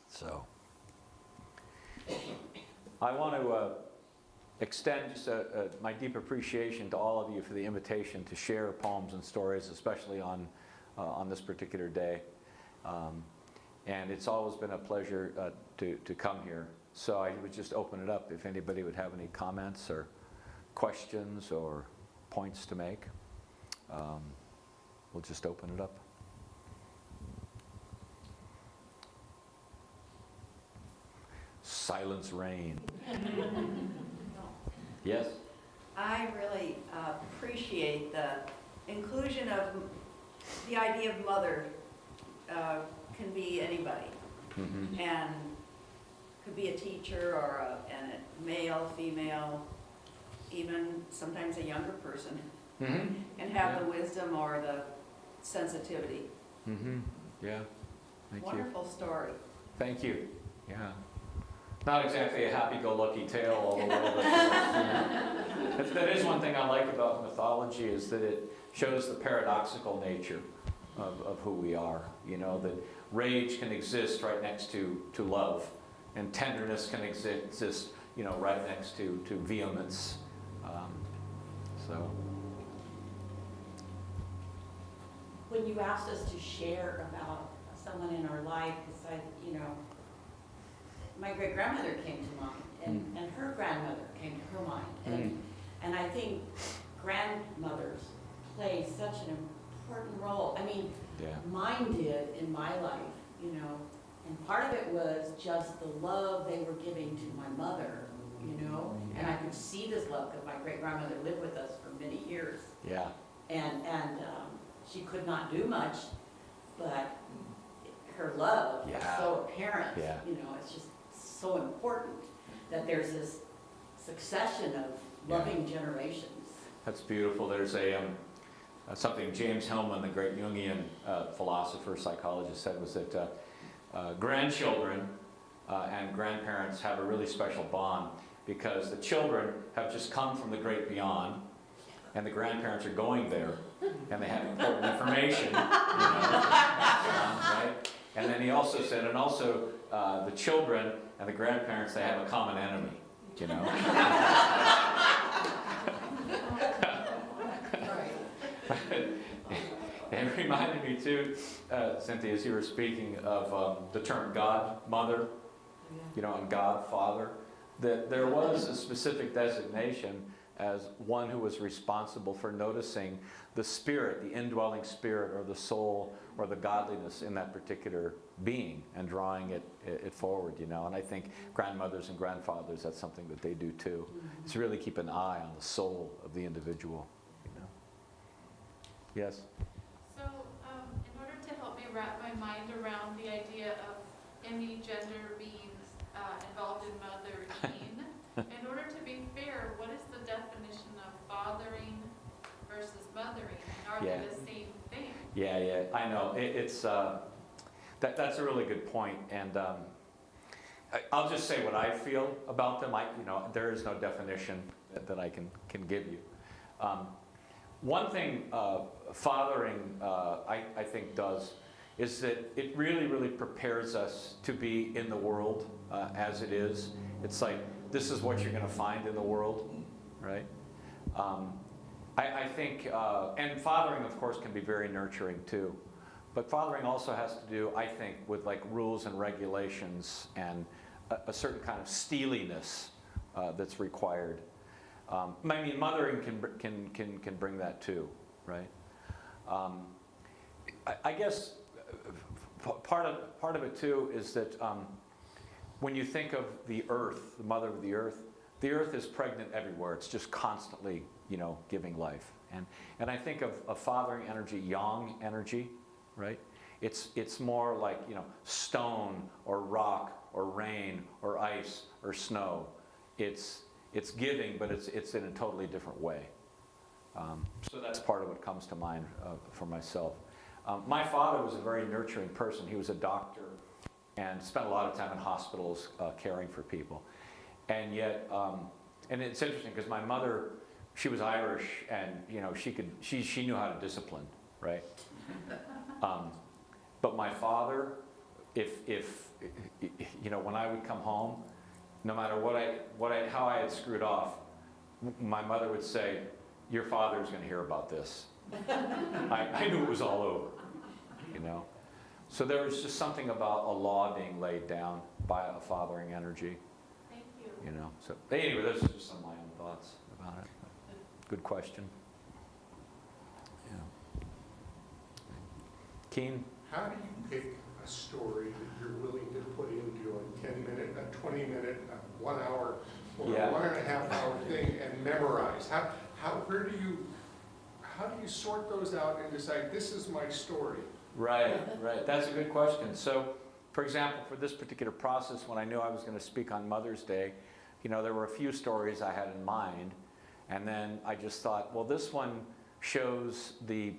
So, I want to extend just my deep appreciation to all of you for the invitation to share poems and stories, especially on this particular day. And it's always been a pleasure to come here. So I would just open it up if anybody would have any comments or questions or points to make. We'll just open it up. Silence reign. Yes? I really appreciate the inclusion of the idea of mother. Can be anybody, and could be a teacher or a male, female, even sometimes a younger person, and have the wisdom or the sensitivity. Yeah, thank you. Wonderful story. Thank you. Yeah. Not exactly a happy-go-lucky tale, although that is one thing I like about mythology, is that it shows the paradoxical nature of who we are. You know, that rage can exist right next to love, and tenderness can exist, you know, right next to vehemence. So. When you asked us to share about someone in our life, besides, you know, my great-grandmother came to mind, and her grandmother came to her mind. And I think grandmothers play such an important role. I mean, mine did in my life, you know, and part of it was just the love they were giving to my mother, you know, and I could see this love because my great-grandmother lived with us for many years. Yeah. And she could not do much, but her love was so apparent. Yeah. You know, it's just so important that there's this succession of loving generations. That's beautiful. There's something James Hillman, the great Jungian philosopher, psychologist, said, was that grandchildren and grandparents have a really special bond, because the children have just come from the great beyond, and the grandparents are going there, and they have important information, you know, right? And then he also said, and also the children and the grandparents, they have a common enemy, you know. It reminded me too, Cynthia, as you were speaking of the term godmother, you know, and godfather, that there was a specific designation as one who was responsible for noticing the spirit, the indwelling spirit or the soul or the godliness in that particular being and drawing it forward, you know. And I think grandmothers and grandfathers, that's something that they do too. Is really keep an eye on the soul of the individual, you know. Yes? So in order to help me wrap my mind around the idea of any gender being involved in mothering, in order to be fair, what is the definition of fathering versus mothering? And are they the same thing? Yeah, I know. That's a really good point. And I'll just say what I feel about them. You know, there is no definition that I can give you. One thing fathering, I think, does is that it really, really prepares us to be in the world as it is. It's like, this is what you're going to find in the world, right? I think, and fathering, of course, can be very nurturing too. But fathering also has to do, I think, with like rules and regulations and a certain kind of steeliness that's required. I mean, mothering can bring that too, right? I guess part of it too is that when you think of the earth, the mother of the earth is pregnant everywhere. It's just constantly, you know, giving life. And I think of fathering energy, yang energy, right? It's more like, you know, stone or rock or rain or ice or snow. It's giving, but it's in a totally different way. So that's part of what comes to mind for myself. My father was a very nurturing person. He was a doctor and spent a lot of time in hospitals caring for people. And yet, and it's interesting because my mother, she was Irish, and you know, she knew how to discipline, right? But my father, if you know, when I would come home, no matter how I had screwed off, my mother would say, "Your father's going to hear about this." I knew it was all over, you know. So there was just something about a law being laid down by a fathering energy. Thank you. You know, so anyway, those are just some of my own thoughts about it. Good question. Yeah. Keen? How do you pick a story that you're willing to put into a 10-minute, a 20-minute, a 1 hour, or Yeah. a 1.5 hour thing and memorize? How do you sort those out and decide this is my story? Right. That's a good question. So, for example, for this particular process, when I knew I was going to speak on Mother's Day, you know, there were a few stories I had in mind, and then I just thought, well, this one shows the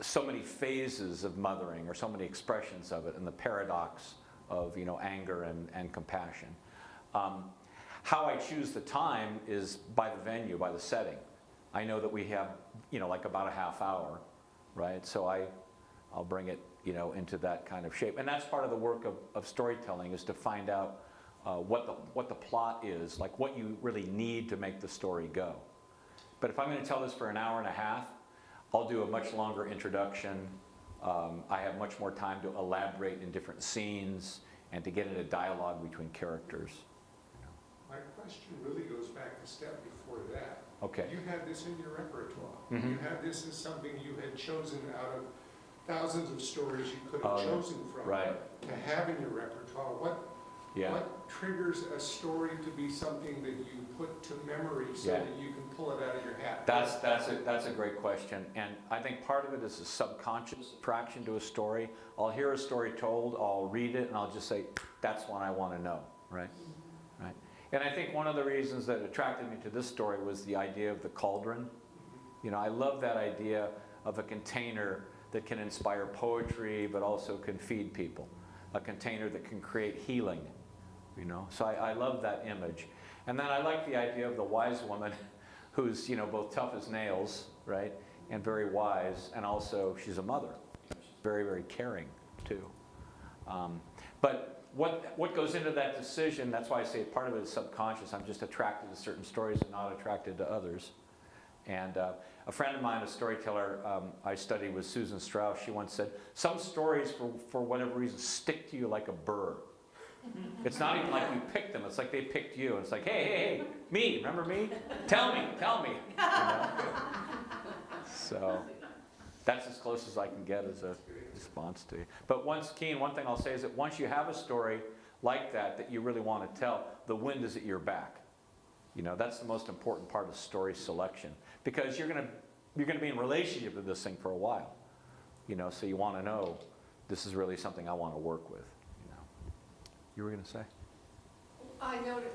so many phases of mothering, or so many expressions of it, and the paradox of, you know, anger and compassion. How I choose the time is by the venue, by the setting. I know that we have, you know, like about a half hour, right? So I'll bring it, you know, into that kind of shape. And that's part of the work of storytelling, is to find out what the plot is, like what you really need to make the story go. But if I'm going to tell this for an hour and a half, I'll do a much longer introduction. I have much more time to elaborate in different scenes and to get into dialogue between characters. My question really goes back a step before that. Okay. You had this in your repertoire. Mhm. You had this as something you had chosen out of thousands of stories you could have chosen from Right. to have in your repertoire. What triggers a story to be something that you put to memory so that you can pull it out of your hat? That's a great question, and I think part of it is a subconscious attraction to a story. I'll hear a story told, I'll read it, and I'll just say, that's one I want to know, right? Right. And I think one of the reasons that attracted me to this story was the idea of the cauldron. You know, I love that idea of a container that can inspire poetry, but also can feed people. A container that can create healing, you know. So I love that image. And then I like the idea of the wise woman who's, you know, both tough as nails, right, and very wise, and also she's a mother. She's very, very caring, too. But what goes into that decision, that's why I say part of it is subconscious. I'm just attracted to certain stories and not attracted to others. And a friend of mine, a storyteller I studied with, Susan Strauss, she once said, some stories, for whatever reason, stick to you like a burr. It's not even like you picked them, it's like they picked you. It's like, hey, me, remember me? Tell me. You know? So that's as close as I can get as a response to you. But once, Keen, one thing I'll say is that once you have a story like that you really want to tell, the wind is at your back. You know, that's the most important part of story selection, because you're going to be in relationship with this thing for a while. You know, so you want to know, this is really something I want to work with. You know, you were going to say? I noted,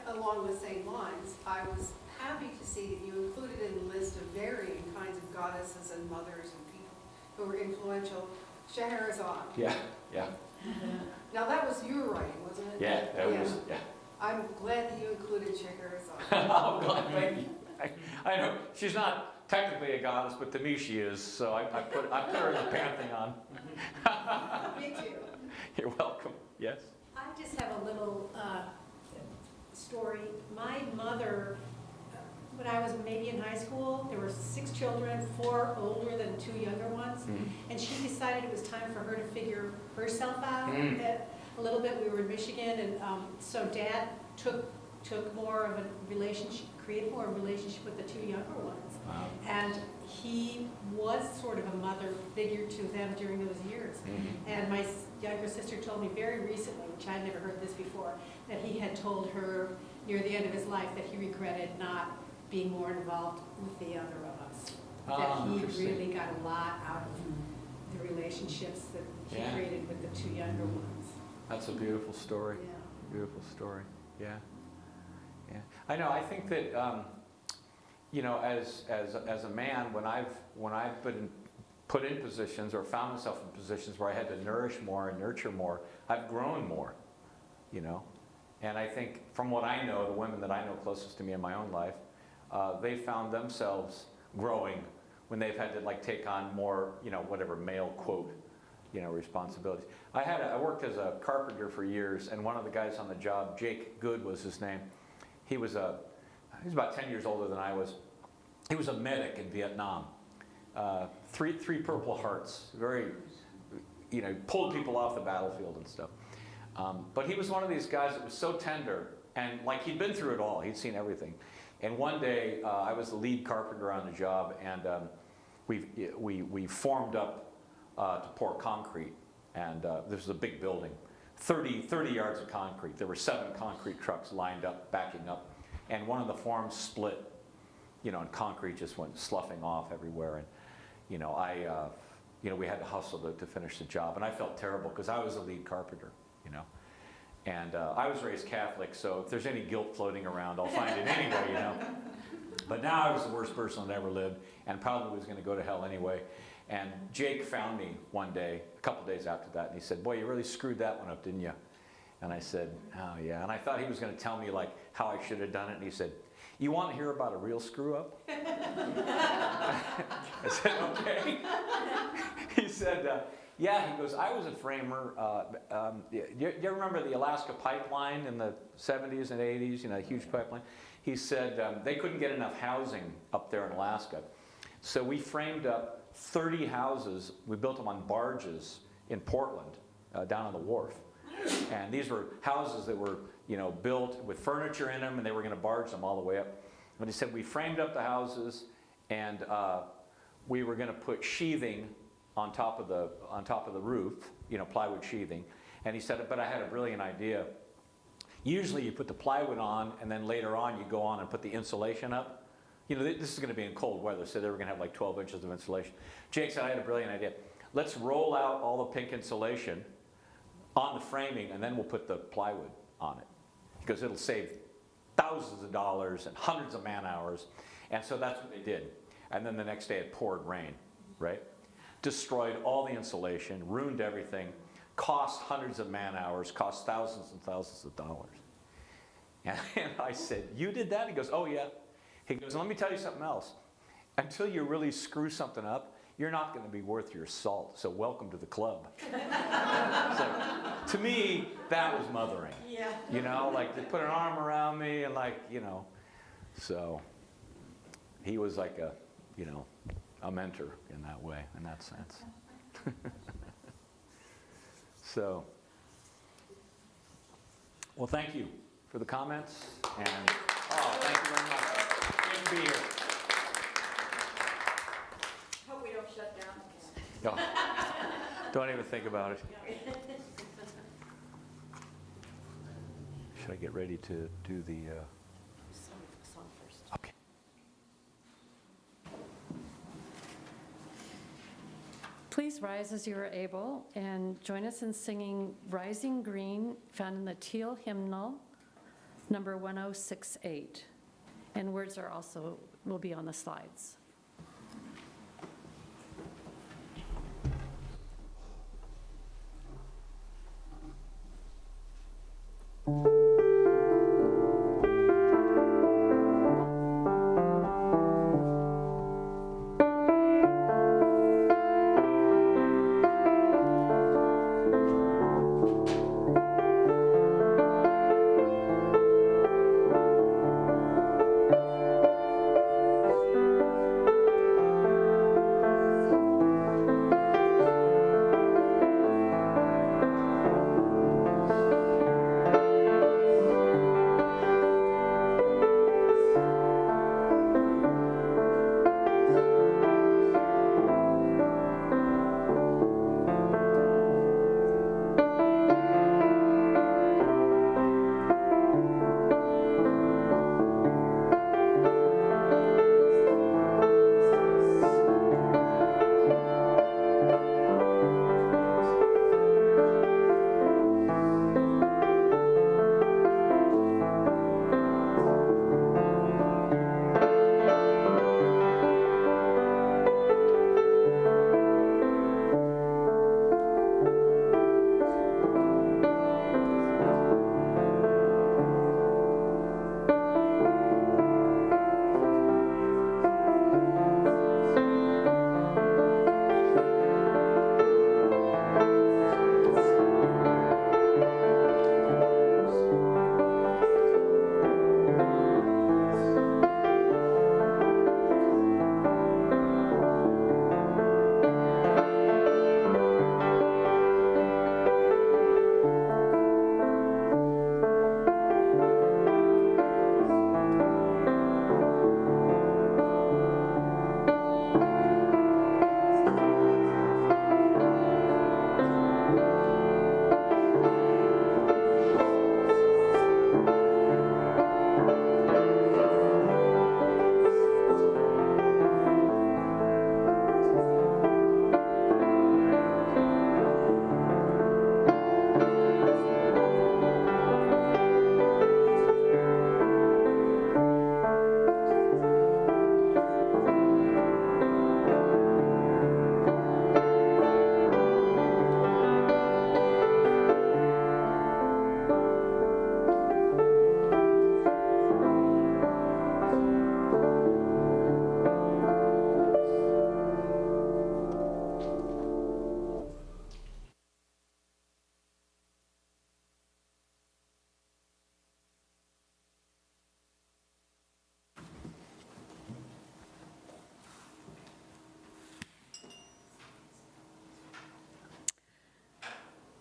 along the same lines, I was happy to see that you included in the list of varying kinds of goddesses and mothers and people who were influential, Scheherazade. Yeah. Now that was your writing, wasn't it? Yeah, that was, yeah. I'm glad that you included Scheherazade. Oh, God, thank you. I know, she's not technically a goddess, but to me she is, so I put her in the pantheon. Me too. You're welcome. Yes? I just have a little story. My mother, when I was maybe in high school, there were 6 children, 4 older than 2 younger ones, and she decided it was time for her to figure herself out a little bit. We were in Michigan, and so Dad took more of a relationship, created more of a relationship with the 2 younger ones. Wow. And he was sort of a mother figure to them during those years. And my younger sister told me very recently, which I had never heard this before, that he had told her near the end of his life that he regretted not being more involved with the other of us. That he interesting. really got a lot out of the relationships that he Yeah. created with the 2 younger ones. That's a beautiful story. Yeah. Beautiful story. Yeah. Yeah. I know. I think that you know, as a man, when I've been put in positions or found myself in positions where I had to nourish more and nurture more, I've grown more. You know, and I think from what I know, the women that I know closest to me in my own life, they found themselves growing when they've had to like take on more, you know, whatever male quote, you know, responsibilities. I worked as a carpenter for years, and one of the guys on the job, Jake Good was his name. He was about 10 years older than I was. He was a medic in Vietnam. Three Purple Hearts. Very, you know, pulled people off the battlefield and stuff. But he was one of these guys that was so tender, and like he'd been through it all. He'd seen everything. And one day, I was the lead carpenter on the job, and we formed up to pour concrete. And this was a big building, 30 yards of concrete. There were 7 concrete trucks lined up, backing up. And one of the forms split, you know, and concrete just went sloughing off everywhere. And, you know, we had to hustle to finish the job. And I felt terrible because I was the lead carpenter, you know. And I was raised Catholic, so if there's any guilt floating around, I'll find it anyway, you know. But now I was the worst person that ever lived and probably was going to go to hell anyway. And Jake found me one day, a couple days after that, and he said, "Boy, you really screwed that one up, didn't you?" And I said, "Oh, yeah." And I thought he was going to tell me, like, how I should have done it. And he said, "You want to hear about a real screw-up?" I said, "Okay." He said, "Yeah." He goes, "I was a framer. You remember the Alaska pipeline in the 70s and 80s, you know, huge pipeline?" He said they couldn't get enough housing up there in Alaska. So we framed up 30 houses. We built them on barges in Portland, down on the wharf. And these were houses that were, you know, built with furniture in them, and they were going to barge them all the way up. But he said we framed up the houses, and we were going to put sheathing on top of the roof, you know, plywood sheathing. And he said, "But I had a brilliant idea. Usually you put the plywood on, and then later on you go on and put the insulation up. You know, this is going to be in cold weather, so they were going to have like 12 inches of insulation." Jake said, "I had a brilliant idea. Let's roll out all the pink insulation on the framing, and then we'll put the plywood on it, because it'll save thousands of dollars and hundreds of man hours." And so that's what they did. And then the next day it poured rain, right? Destroyed all the insulation, ruined everything, cost hundreds of man hours, cost thousands and thousands of dollars. And I said, "You did that?" He goes, "Oh yeah." He goes, "Let me tell you something else. Until you really screw something up, you're not going to be worth your salt. So welcome to the club." So, to me, that was mothering. Yeah. You know, like they put an arm around me and like, you know. So he was like a, you know, a mentor in that way, in that sense. So, well, thank you for the comments. And, oh, thank you very much. Great to be here. Hope we don't shut down again. No, don't even think about it. Should I get ready to do the... Song first. Okay. Please rise as you are able and join us in singing Rising Green, found in the Teal Hymnal, number 1068. And words are also, will be on the slides.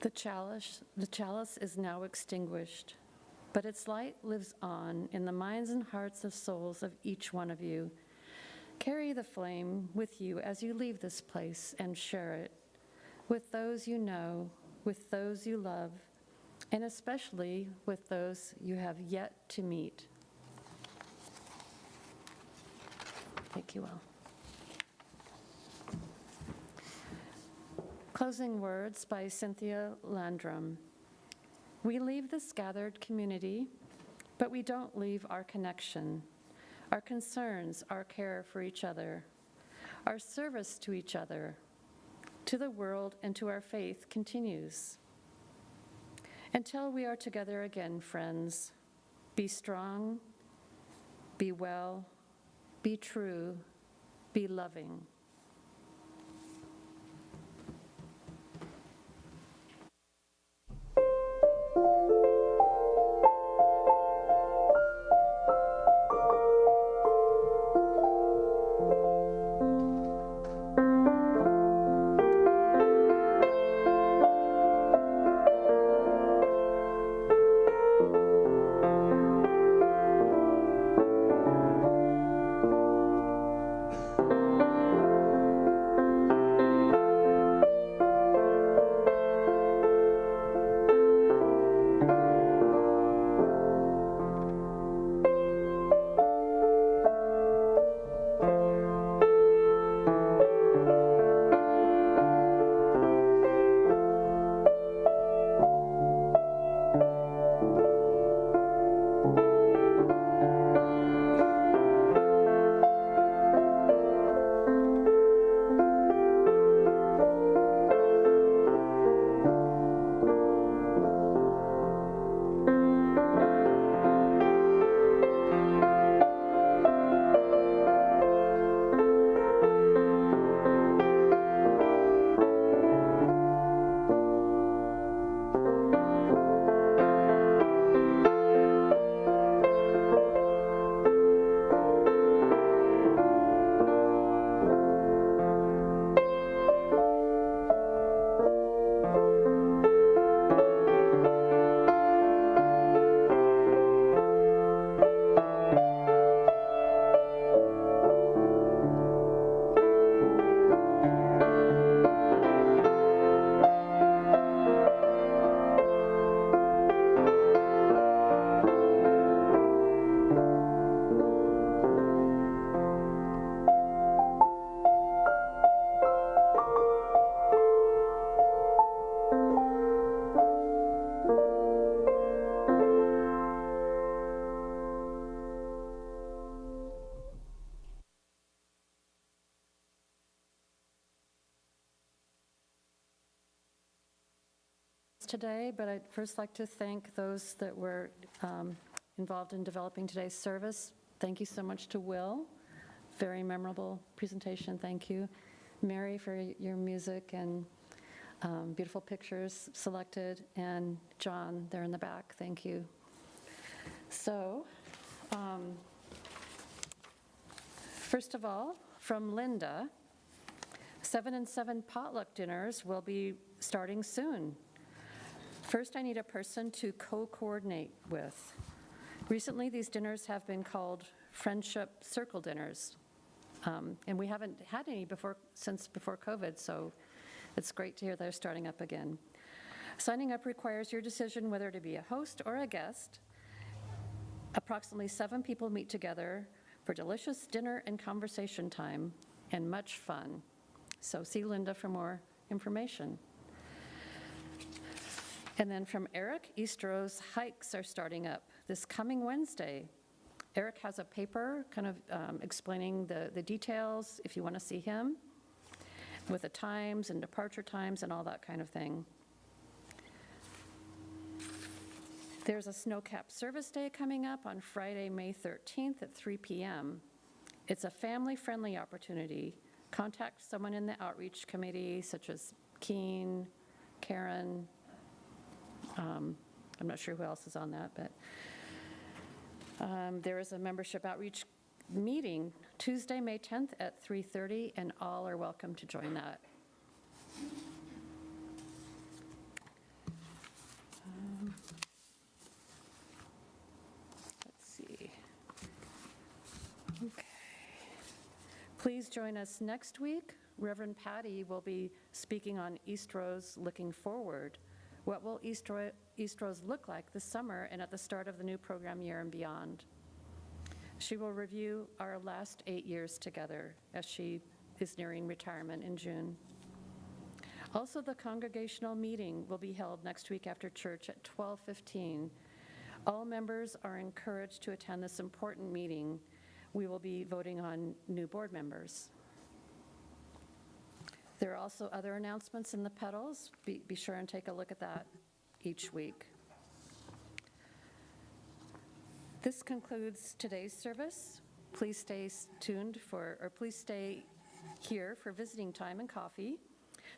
The chalice is now extinguished, but its light lives on in the minds and hearts of souls of each one of you. Carry the flame with you as you leave this place and share it with those you know, with those you love, and especially with those you have yet to meet. Thank you all. Closing words by Cynthia Landrum. We leave this gathered community, but we don't leave our connection, our concerns, our care for each other, our service to each other, to the world, and to our faith continues. Until we are together again, friends, be strong, be well, be true, be loving. Today, but I'd first like to thank those that were involved in developing today's service. Thank you so much to Will. Very memorable presentation, thank you. Mary for your music and beautiful pictures selected, and John there in the back, thank you. So, first of all, from Linda, 7 and 7 potluck dinners will be starting soon. First, I need a person to co-coordinate with. Recently, these dinners have been called friendship circle dinners, and we haven't had any since before COVID, so it's great to hear they're starting up again. Signing up requires your decision whether to be a host or a guest. Approximately 7 people meet together for delicious dinner and conversation time and much fun. So see Linda for more information. And then from Eric, Eastrose hikes are starting up this coming Wednesday. Eric has a paper kind of explaining the details if you want to see him, with the times and departure times and all that kind of thing. There's a Snowcap Service Day coming up on Friday, May 13th at 3 p.m. It's a family-friendly opportunity. Contact someone in the outreach committee, such as Keen, Karen, I'm not sure who else is on that, but there is a membership outreach meeting Tuesday, May 10th at 3:30, and all are welcome to join that. Please join us next week. Reverend Patty will be speaking on Eastrose Looking Forward. What will Eastrose look like this summer and at the start of the new program year and beyond? She will review our last 8 years together as she is nearing retirement in June. Also, the congregational meeting will be held next week after church at 12:15. All members are encouraged to attend this important meeting. We will be voting on new board members. There are also other announcements in the pedals. Be sure and take a look at that each week. This concludes today's service. Please stay tuned please stay here for visiting time and coffee.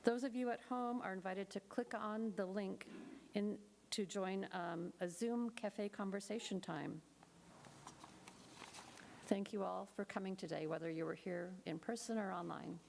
Those of you at home are invited to click on the link to join a Zoom cafe conversation time. Thank you all for coming today, whether you were here in person or online.